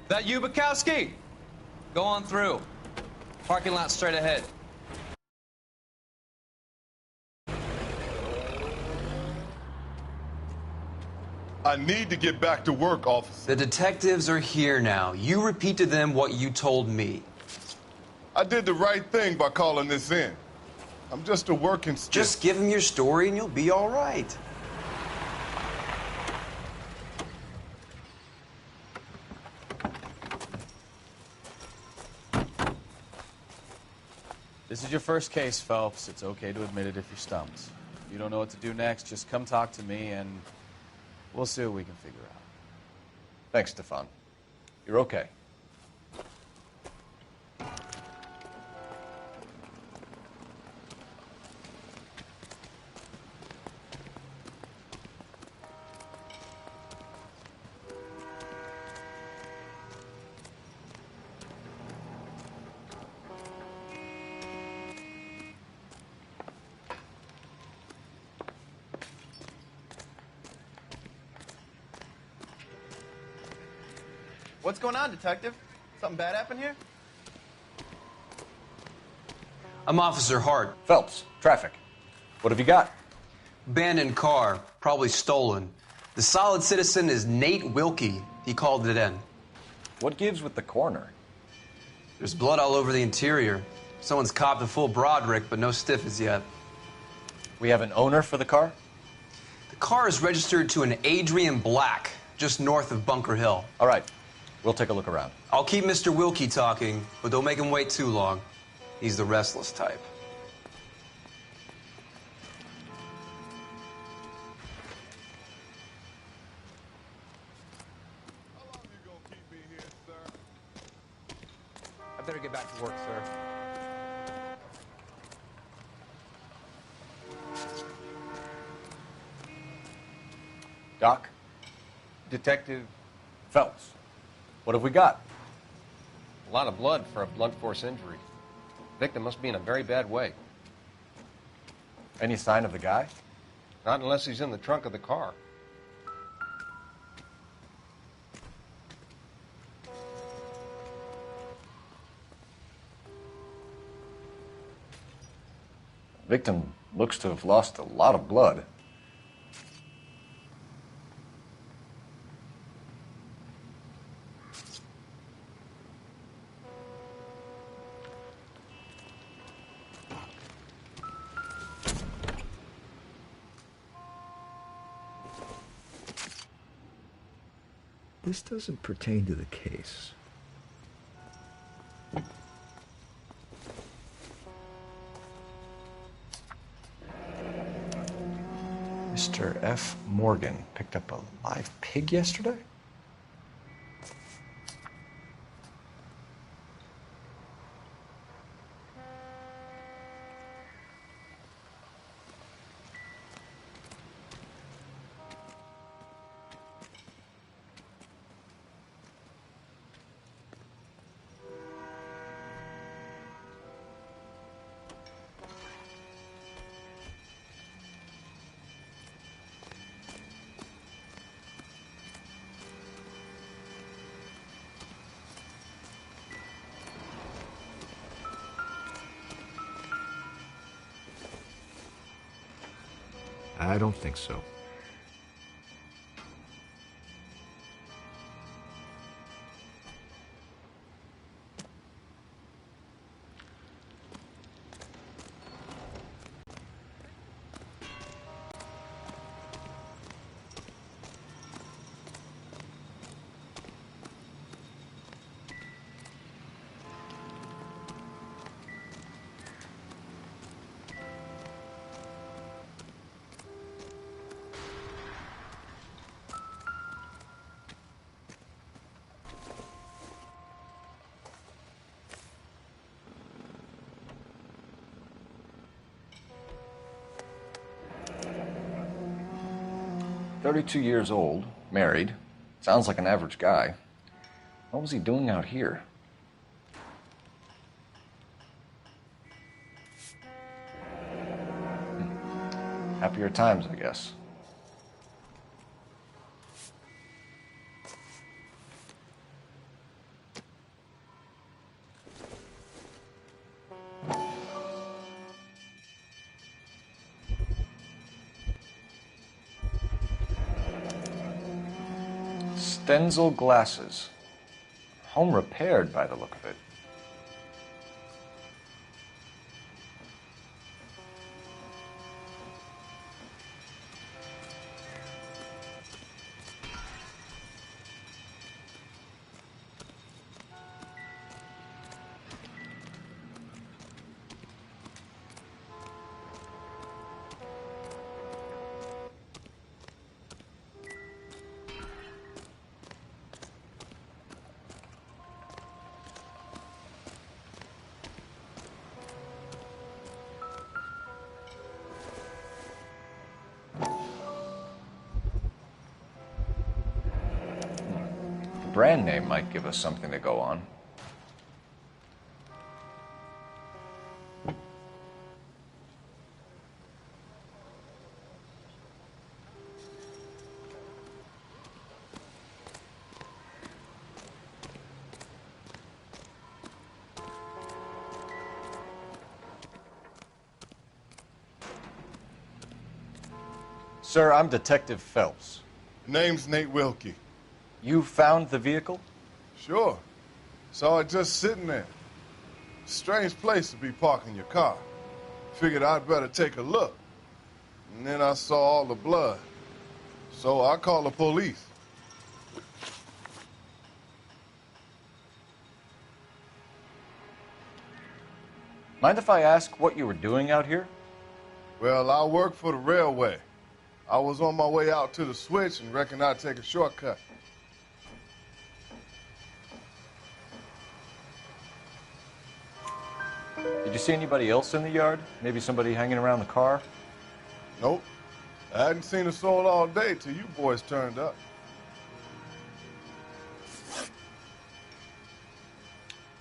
That you, Bukowski? Go on through. Parking lot straight ahead. I need to get back to work, officer. The detectives are here now. You repeat to them what you told me. I did the right thing by calling this in. I'm just a working stiff. Just give them your story and you'll be all right. This is your first case, Phelps. It's okay to admit it if you're stumped. If you don't know what to do next, just come talk to me and we'll see what we can figure out. Thanks, Stefan. You're okay. What's going on, Detective? Something bad happened here? I'm Officer Hart. Phelps, traffic. What have you got? Abandoned car, probably stolen. The solid citizen is Nate Wilkie. He called it in. What gives with the coroner? There's blood all over the interior. Someone's copped a full Broderick, but no stiff as yet. We have an owner for the car? The car is registered to an Adrian Black, just north of Bunker Hill. All right. We'll take a look around. I'll keep Mr. Wilkie talking, but don't make him wait too long. He's the restless type. I better get back to work, sir. Doc? Detective Phelps. What have we got? A lot of blood for a blunt force injury. Victim must be in a very bad way. Any sign of the guy? Not unless he's in the trunk of the car. Victim looks to have lost a lot of blood. This doesn't pertain to the case. Mr. F. Morgan picked up a live pig yesterday? I don't think so. "32 years old, married. Sounds like an average guy. What was he doing out here?" Happier times, I guess. Stenzel glasses. Home repaired by the look of it. Brand name might give us something to go on. Sir, I'm Detective Phelps. Name's Nate Wilkie. You found the vehicle? Sure. Saw it just sitting there. Strange place to be parking your car. Figured I'd better take a look. And then I saw all the blood. So I called the police. Mind if I ask what you were doing out here? Well, I work for the railway. I was on my way out to the switch and reckoned I'd take a shortcut. Did you see anybody else in the yard? Maybe somebody hanging around the car? Nope. I hadn't seen a soul all day till you boys turned up.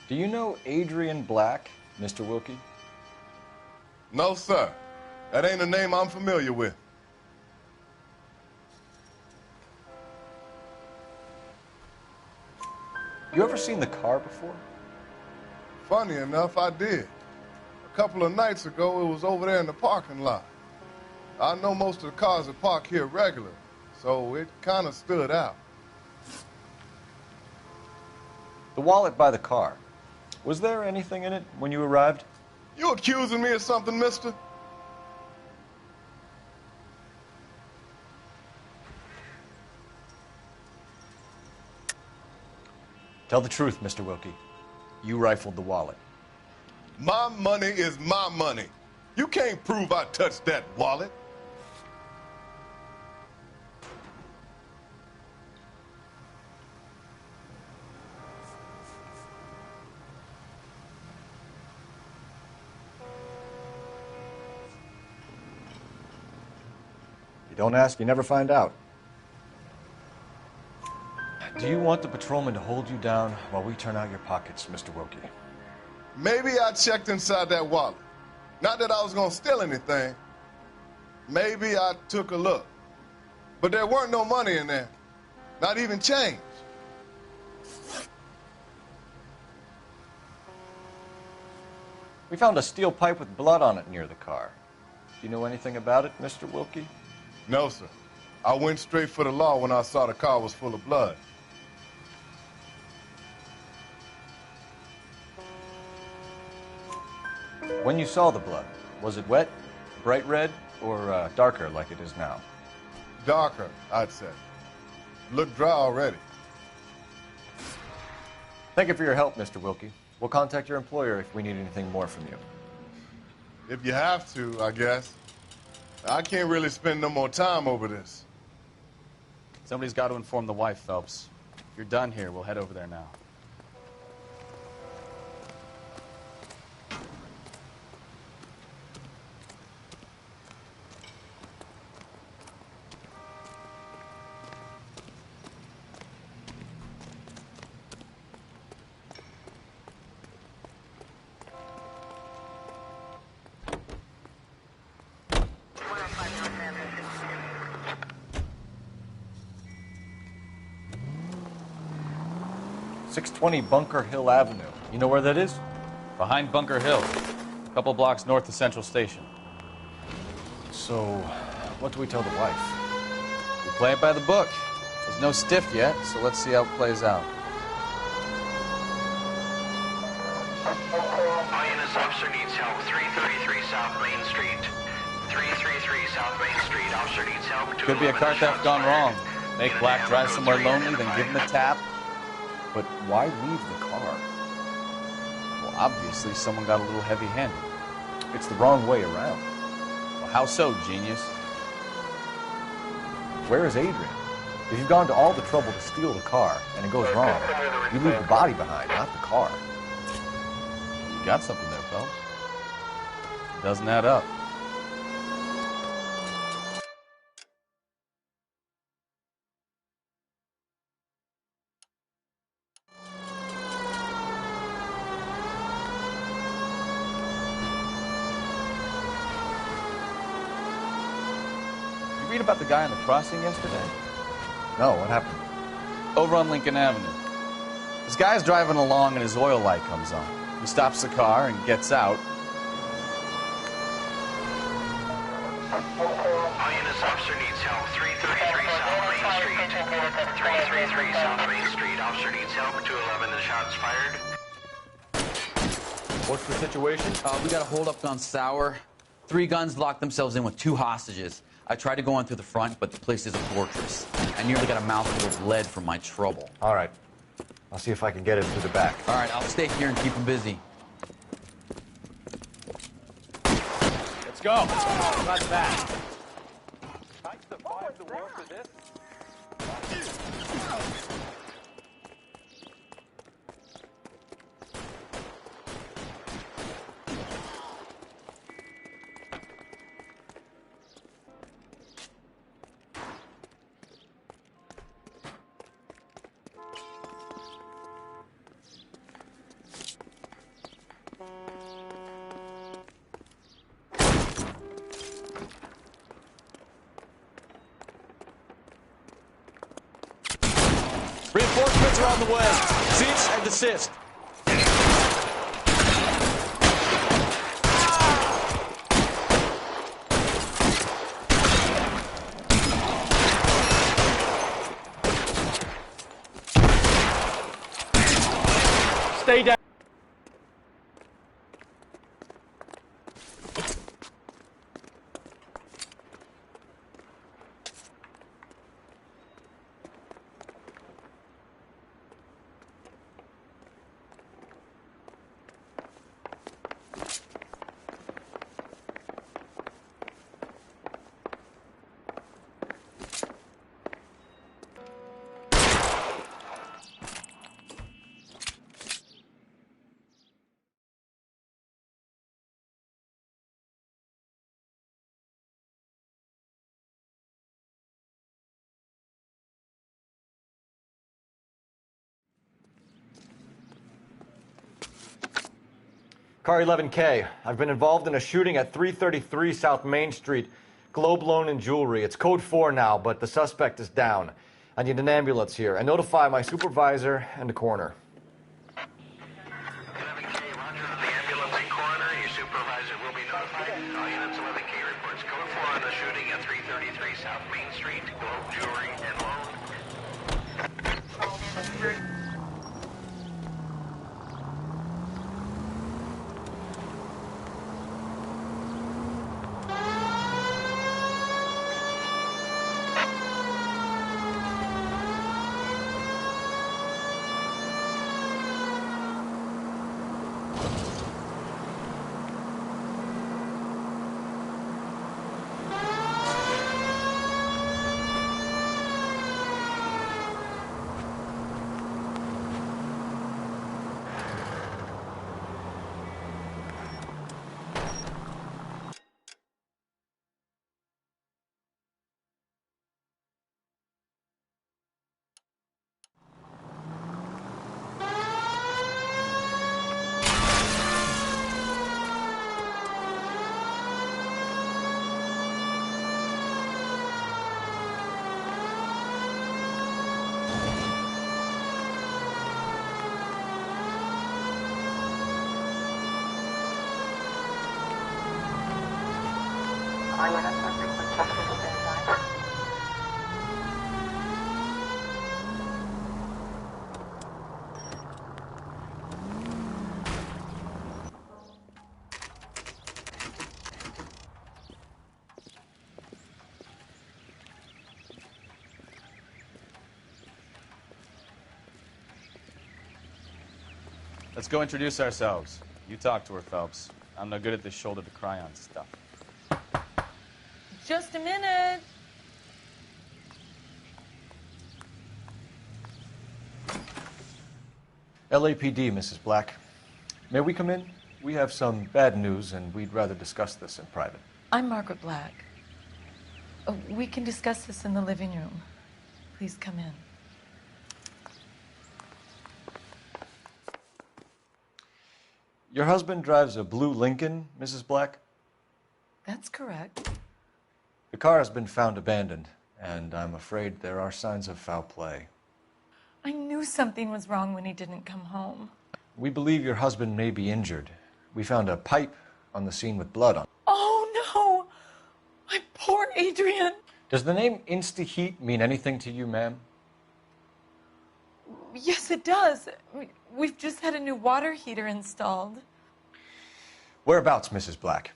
Do you know Adrian Black, Mr. Wilkie? No, sir. That ain't a name I'm familiar with. You ever seen the car before? Funny enough, I did. A couple of nights ago, it was over there in the parking lot. I know most of the cars that park here regular, so it kind of stood out. The wallet by the car. Was there anything in it when you arrived? You accusing me of something, mister? Tell the truth, Mr. Wilkie. You rifled the wallet. My money is my money. You can't prove I touched that wallet. You don't ask, you never find out. Do you want the patrolman to hold you down while we turn out your pockets, Mr. Wilkie? Maybe I checked inside that wallet. Not that I was gonna steal anything. Maybe I took a look. But there weren't no money in there. Not even change. We found a steel pipe with blood on it near the car. Do you know anything about it, Mr. Wilkie? No, sir. I went straight for the law when I saw the car was full of blood. When you saw the blood, was it wet, bright red, or darker like it is now? Darker, I'd say. Looked dry already. Thank you for your help, Mr. Wilkie. We'll contact your employer if we need anything more from you. If you have to, I guess. I can't really spend no more time over this. Somebody's got to inform the wife, Phelps. If you're done here, we'll head over there now. .620 Bunker Hill Avenue. You know where that is? Behind Bunker Hill, a couple blocks north of Central Station. So, what do we tell the wife? We play it by the book. There's no stiff yet, so let's see how it plays out. All units, officer needs help. 333 South Main Street. 333 South Main Street. Officer needs help. Could be a car theft gone wrong. Make Black drive somewhere lonely, then give him a tap. But why leave the car? Well, obviously someone got a little heavy-handed. It's the wrong way around. Well, how so, genius? Where is Adrian? If you've gone to all the trouble to steal the car and it goes wrong, you leave the body behind, not the car. You got something there, Phelps. It doesn't add up. You read about the guy on the crossing yesterday? No, what happened? Over on Lincoln Avenue. This guy's driving along and his oil light comes on. He stops the car and gets out. All units, officer needs help. 333 South Main Street. 333 South Main Street. Officer needs help. 211, the shots fired. What's the situation? We got a holdup on Sour. 3 guns locked themselves in with 2 hostages. I tried to go in through the front, but the place is a fortress. I nearly got a mouthful of lead from my trouble. All right. I'll see if I can get him through the back. All right, I'll stay here and keep him busy. Let's go. Not that. Reinforcements are on the way. Cease and desist. Stay down. Car 11K, I've been involved in a shooting at 333 South Main Street. Globe Loan and Jewelry. It's code 4 now, but the suspect is down. I need an ambulance here. And notify my supervisor and the coroner. 11K, roger on the ambulance and coroner. Your supervisor will be notified. All units, 11K reports code 4 on the shooting at 333 South Main Street. Globe Jewelry and Loan. Let's go introduce ourselves. You talk to her, Phelps. I'm no good at this shoulder to cry on stuff. Just a minute. LAPD, Mrs. Black. May we come in? We have some bad news, and we'd rather discuss this in private. I'm Margaret Black. We can discuss this in the living room. Please come in. Your husband drives a blue Lincoln, Mrs. Black? That's correct. The car has been found abandoned, and I'm afraid there are signs of foul play. I knew something was wrong when he didn't come home. We believe your husband may be injured. We found a pipe on the scene with blood on it. Oh, no! My poor Adrian! Does the name Insta-Heat mean anything to you, ma'am? Yes, it does. We've just had a new water heater installed. Whereabouts, Mrs. Black?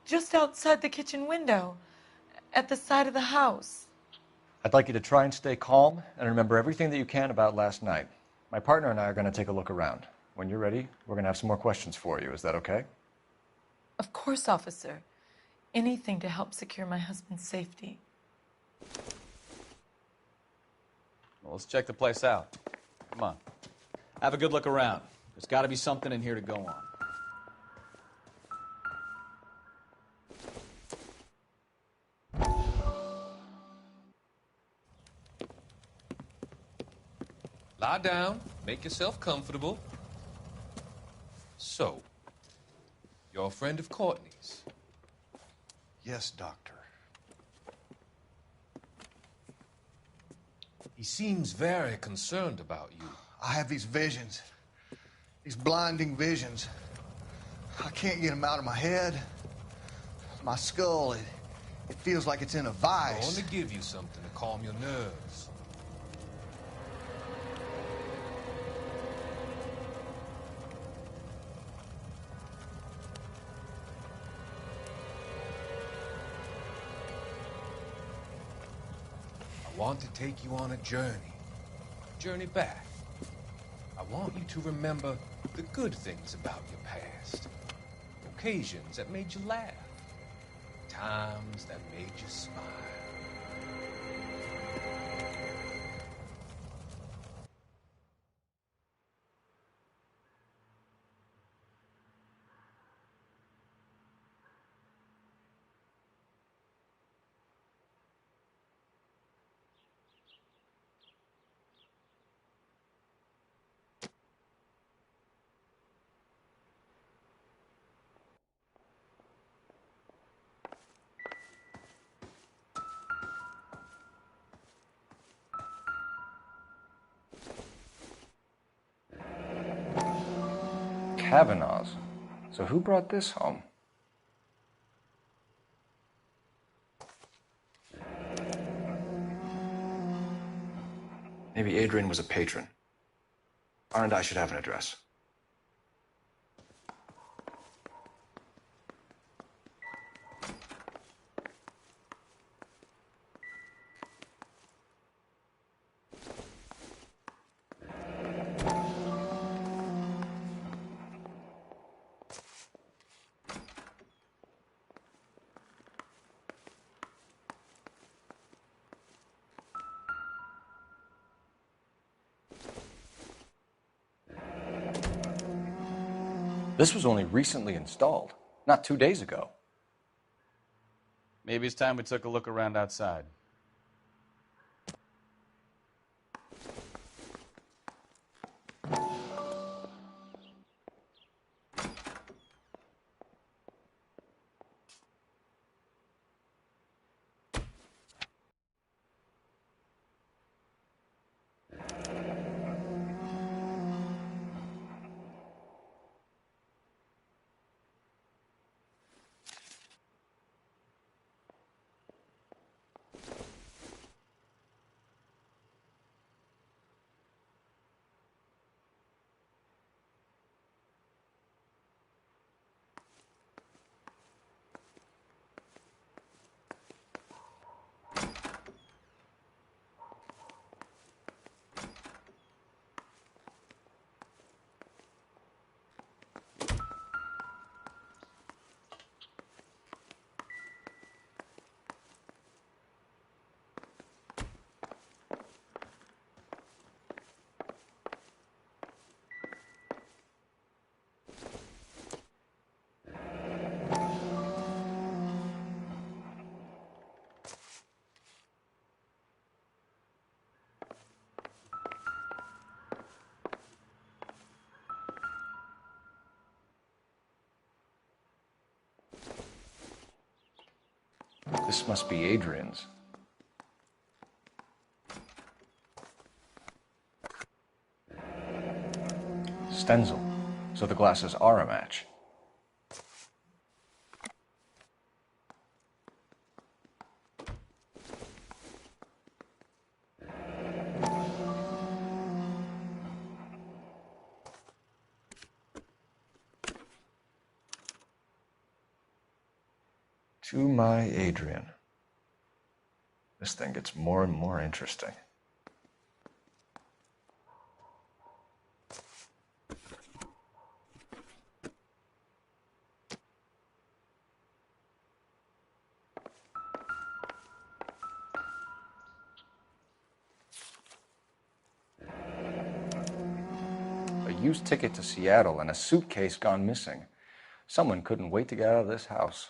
Just outside the kitchen window, at the side of the house. I'd like you to try and stay calm and remember everything that you can about last night. My partner and I are going to take a look around. When you're ready, we're going to have some more questions for you. Is that okay? Of course, officer. Anything to help secure my husband's safety. Well, let's check the place out. Come on. Have a good look around. There's got to be something in here to go on. Lie down, make yourself comfortable. So, you're a friend of Courtney's? Yes, Doctor. He seems very concerned about you. I have these visions, these blinding visions. I can't get them out of my head. My skull, it feels like it's in a vice. I want to give you something to calm your nerves. I want to take you on a journey back. I want you to remember the good things about your past, occasions that made you laugh, times that made you smile. Kavanaugh's. So who brought this home? Maybe Adrian was a patron. R&I should have an address. This was only recently installed, not 2 days ago. Maybe it's time we took a look around outside. This must be Adrian's. Stenzel. So the glasses are a match. To my Adrian. This thing gets more and more interesting. A used ticket to Seattle and a suitcase gone missing. Someone couldn't wait to get out of this house.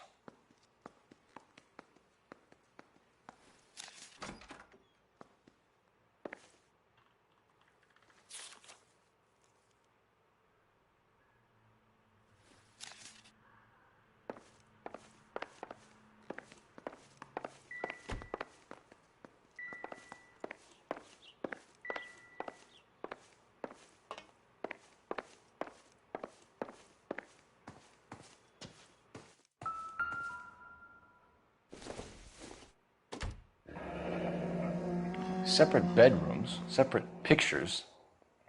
Separate bedrooms, separate pictures.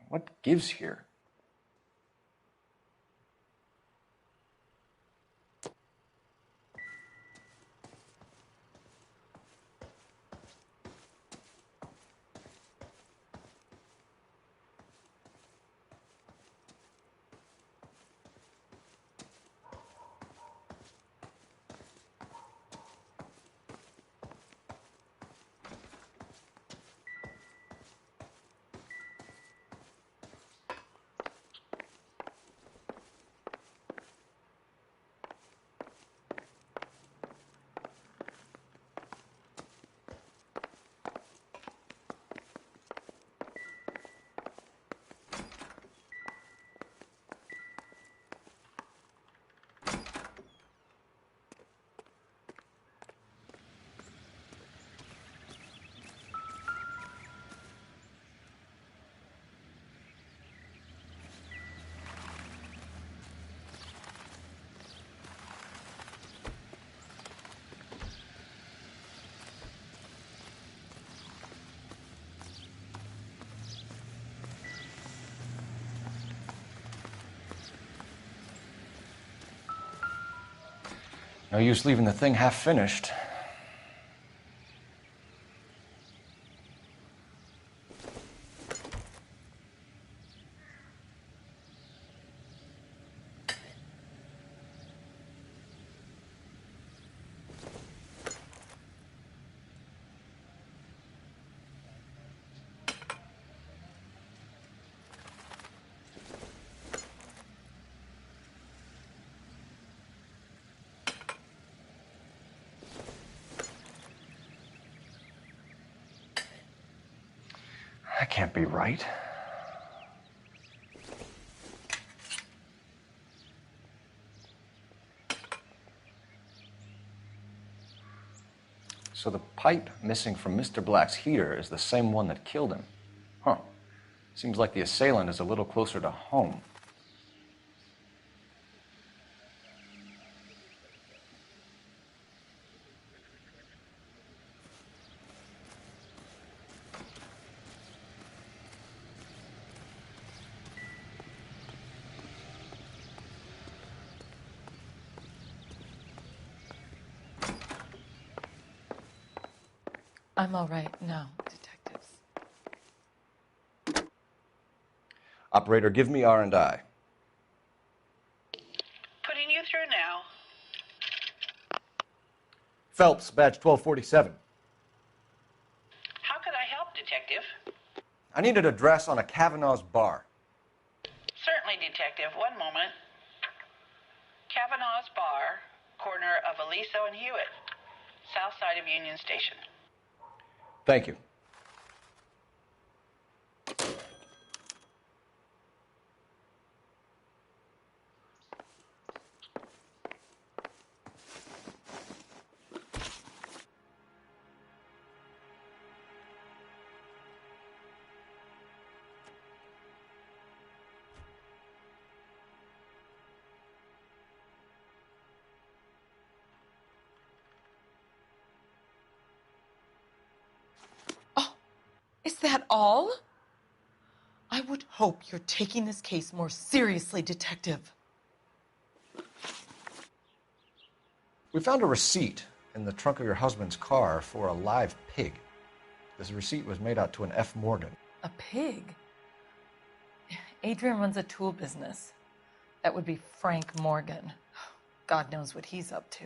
What gives here? No use leaving the thing half finished. That can't be right. So the pipe missing from Mr. Black's heater is the same one that killed him. Huh. Seems like the assailant is a little closer to home. I'm all right now, detectives. Operator, give me R&I. Putting you through now. Phelps, badge 1247. How could I help, Detective? I need an address on a Kavanaugh's bar. Certainly, Detective. One moment. Kavanaugh's Bar, corner of Aliso and Hewitt, south side of Union Station. Thank you. that all? I would hope you're taking this case more seriously, Detective. We found a receipt in the trunk of your husband's car for a live pig. This receipt was made out to an F. Morgan. A pig? Adrian runs a tool business. That would be Frank Morgan. God knows what he's up to.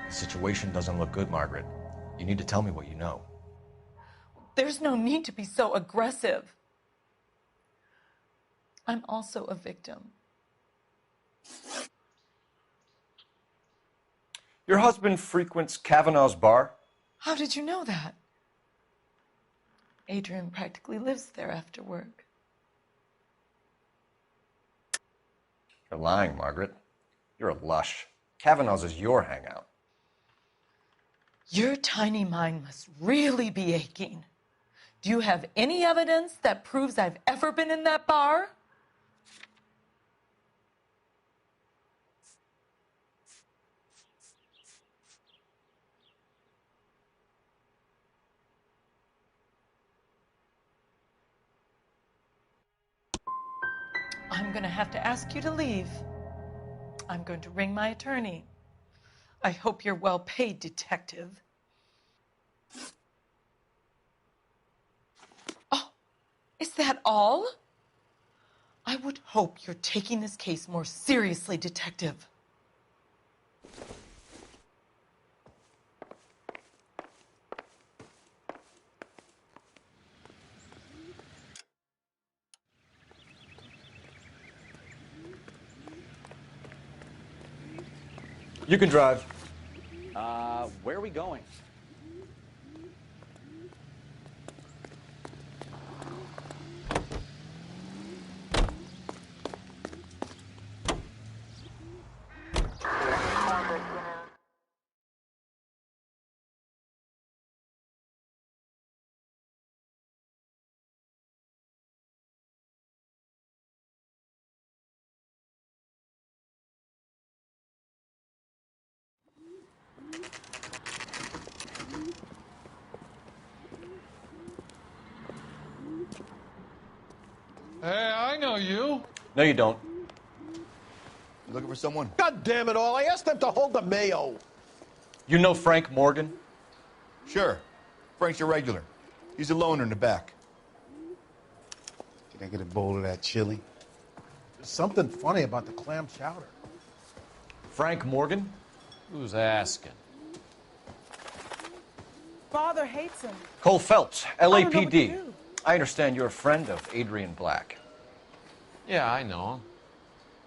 The situation doesn't look good, Margaret. You need to tell me what you know. There's no need to be so aggressive. I'm also a victim. Your husband frequents Kavanaugh's bar? How did you know that? Adrian practically lives there after work. You're lying, Margaret. You're a lush. Kavanaugh's is your hangout. Your tiny mind must really be aching. Do you have any evidence that proves I've ever been in that bar? I'm going to have to ask you to leave. I'm going to ring my attorney. I hope you're well paid, Detective. Oh, is that all? I would hope you're taking this case more seriously, Detective. You can drive. Where are we going? Hey, I know you. No, you don't. You looking for someone? God damn it all. I asked them to hold the mayo. You know Frank Morgan? Sure. Frank's a regular. He's a loner in the back. Can I get a bowl of that chili? There's something funny about the clam chowder. Frank Morgan? Who's asking? Father hates him. Cole Phelps, I don't know what to LAPD. do. I understand you're a friend of Adrian Black. Yeah, I know.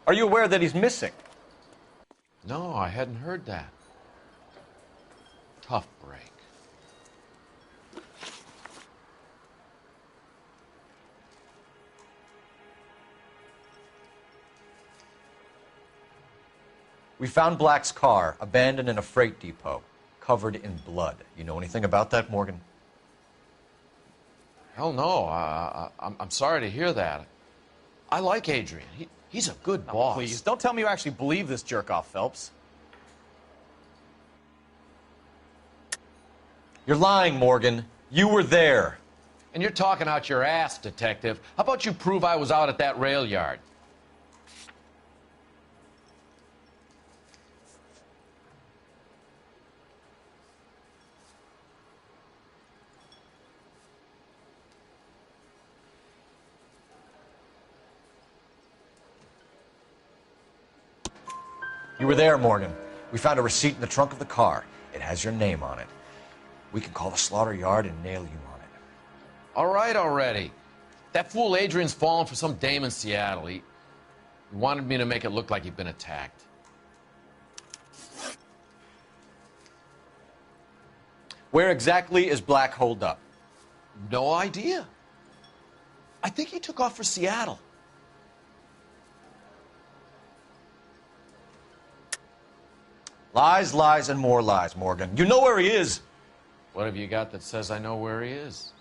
Are you aware that he's missing? No, I hadn't heard that. Tough break. We found Black's car abandoned in a freight depot, covered in blood. You know anything about that, Morgan? Hell no. I'm sorry to hear that. I like Adrian. He's a good boss. Please, don't tell me you actually believe this jerk-off, Phelps. You're lying, Morgan. You were there. And you're talking out your ass, Detective. How about you prove I was out at that rail yard? You were there, Morgan. We found a receipt in the trunk of the car. It has your name on it. We can call the slaughter yard and nail you on it. All right already. That fool Adrian's fallen for some dame in Seattle. He wanted me to make it look like he'd been attacked. Where exactly is Black holed up? No idea. I think he took off for Seattle. Lies, lies, and more lies, Morgan. You know where he is. What have you got that says I know where he is?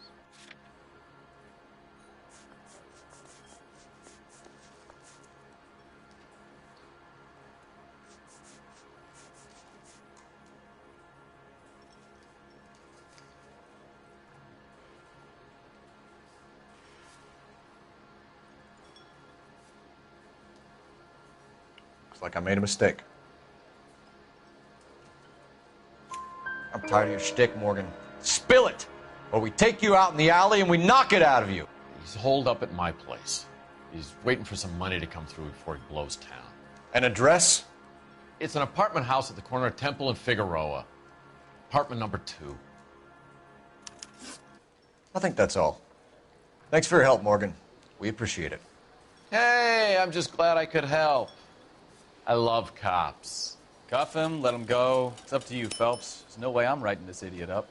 Looks like I made a mistake. I'm tired of your shtick, Morgan. Spill it! Or we take you out in the alley and we knock it out of you. He's holed up at my place. He's waiting for some money to come through before he blows town. An address? It's an apartment house at the corner of Temple and Figueroa. Apartment number 2. I think that's all. Thanks for your help, Morgan. We appreciate it. Hey, I'm just glad I could help. I love cops. Cuff him, let him go. It's up to you, Phelps. There's no way I'm writing this idiot up.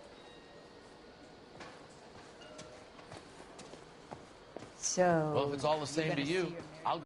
So... Well, if it's all the same to you, I'll...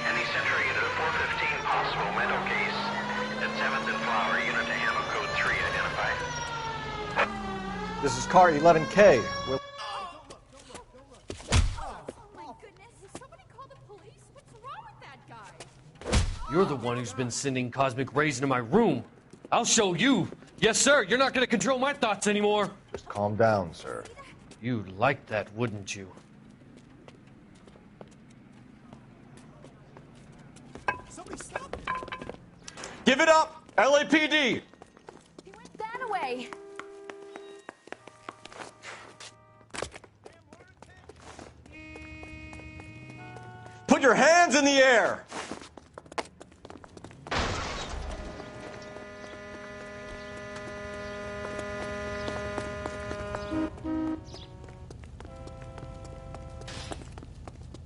Any Central unit of 415, possible mental case. At 7th and Flower, unit to handle code 3 identified. This is car 11K. You're the one who's been sending cosmic rays into my room. I'll show you. Yes, sir. You're not going to control my thoughts anymore. Just calm down, sir. You'd like that, wouldn't you? Give it up! LAPD! That away. Put your hands in the air!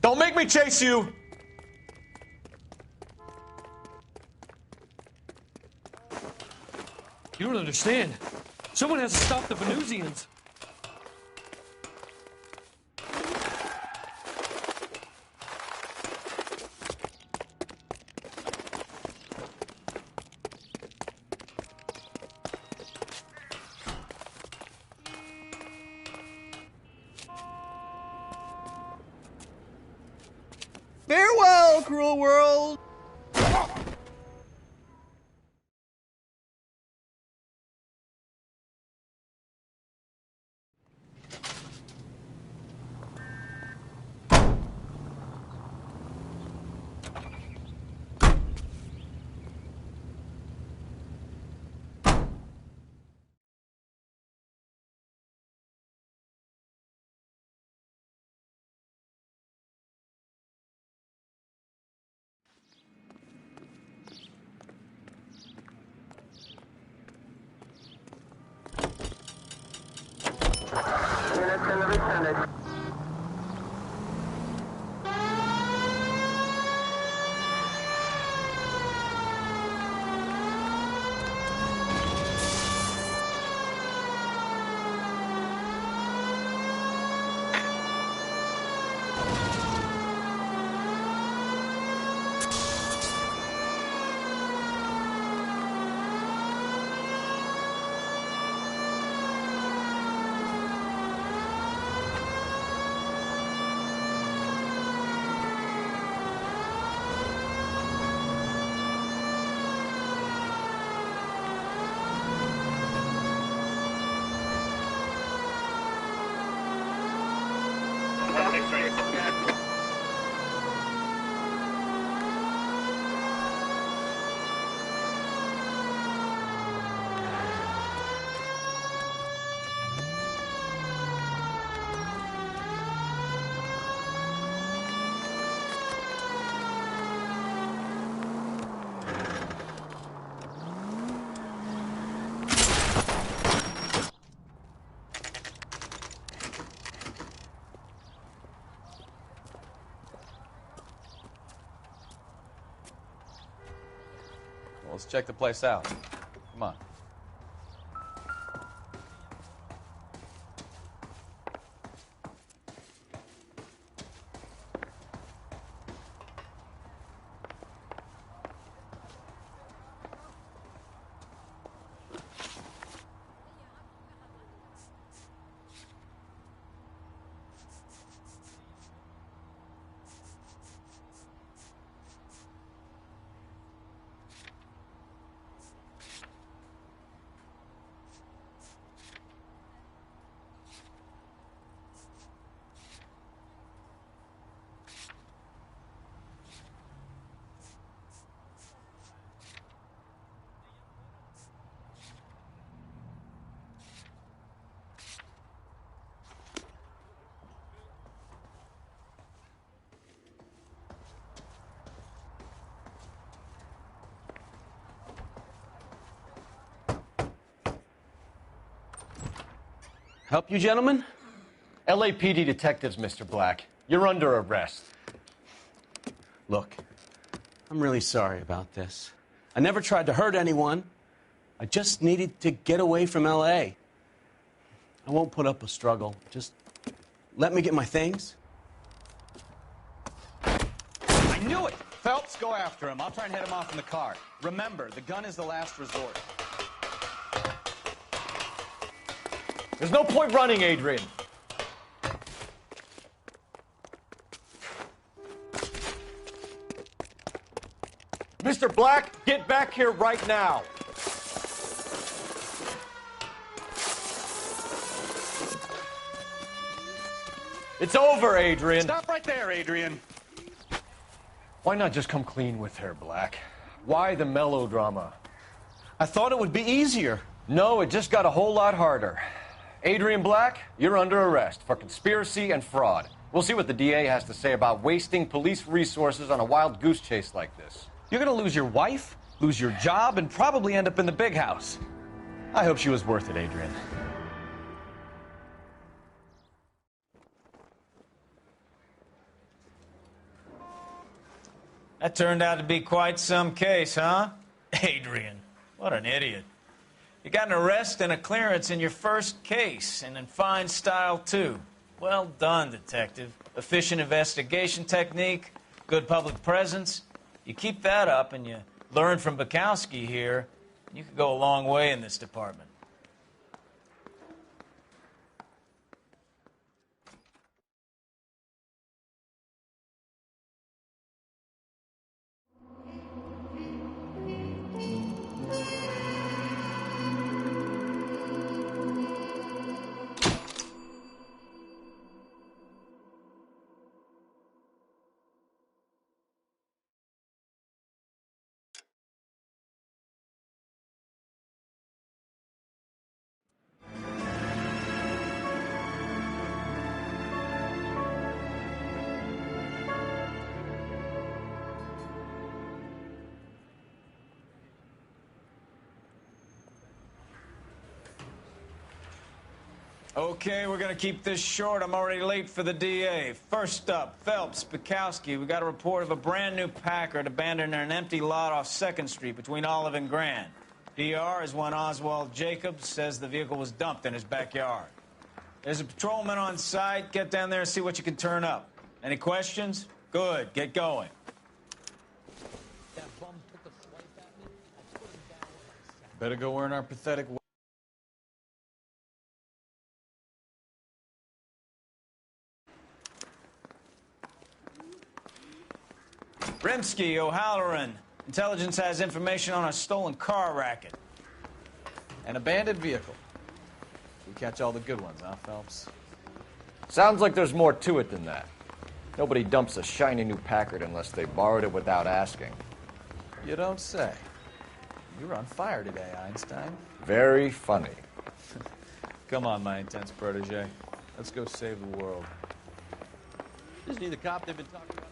Don't make me chase you! You don't understand. Someone has to stop the Venusians. Farewell, cruel world! Let's check the place out. Come on. Help you, gentlemen? LAPD detectives, Mr. Black. You're under arrest. Look, I'm really sorry about this. I never tried to hurt anyone. I just needed to get away from L.A. I won't put up a struggle. Just let me get my things. I knew it! Phelps, go after him. I'll try and head him off in the car. Remember, the gun is the last resort. There's no point running, Adrian. Mr. Black, get back here right now. It's over, Adrian. Stop right there, Adrian. Why not just come clean with her, Black? Why the melodrama? I thought it would be easier. No, it just got a whole lot harder. Adrian Black, you're under arrest for conspiracy and fraud. We'll see what the DA has to say about wasting police resources on a wild goose chase like this. You're gonna lose your wife, lose your job, and probably end up in the big house. I hope she was worth it, Adrian. That turned out to be quite some case, huh? Adrian, what an idiot. You got an arrest and a clearance in your first case, and in fine style, too. Well done, detective. Efficient investigation technique, good public presence. You keep that up and you learn from Bukowski here, you could go a long way in this department. Okay, we're going to keep this short. I'm already late for the DA. First up, Phelps, Bukowski. We got a report of a brand new Packard abandoned in an empty lot off 2nd Street between Olive and Grand. PR is one Oswald Jacobs says the vehicle was dumped in his backyard. There's a patrolman on site. Get down there and see what you can turn up. Any questions? Good. Get going. Better go earn our pathetic... Rimsky, O'Halloran. Intelligence has information on a stolen car racket. An abandoned vehicle. We catch all the good ones, huh, Phelps? Sounds like there's more to it than that. Nobody dumps a shiny new Packard unless they borrowed it without asking. You don't say. You were on fire today, Einstein. Very funny. Come on, my intense protege. Let's go save the world. Isn't he the cop they've been talking about?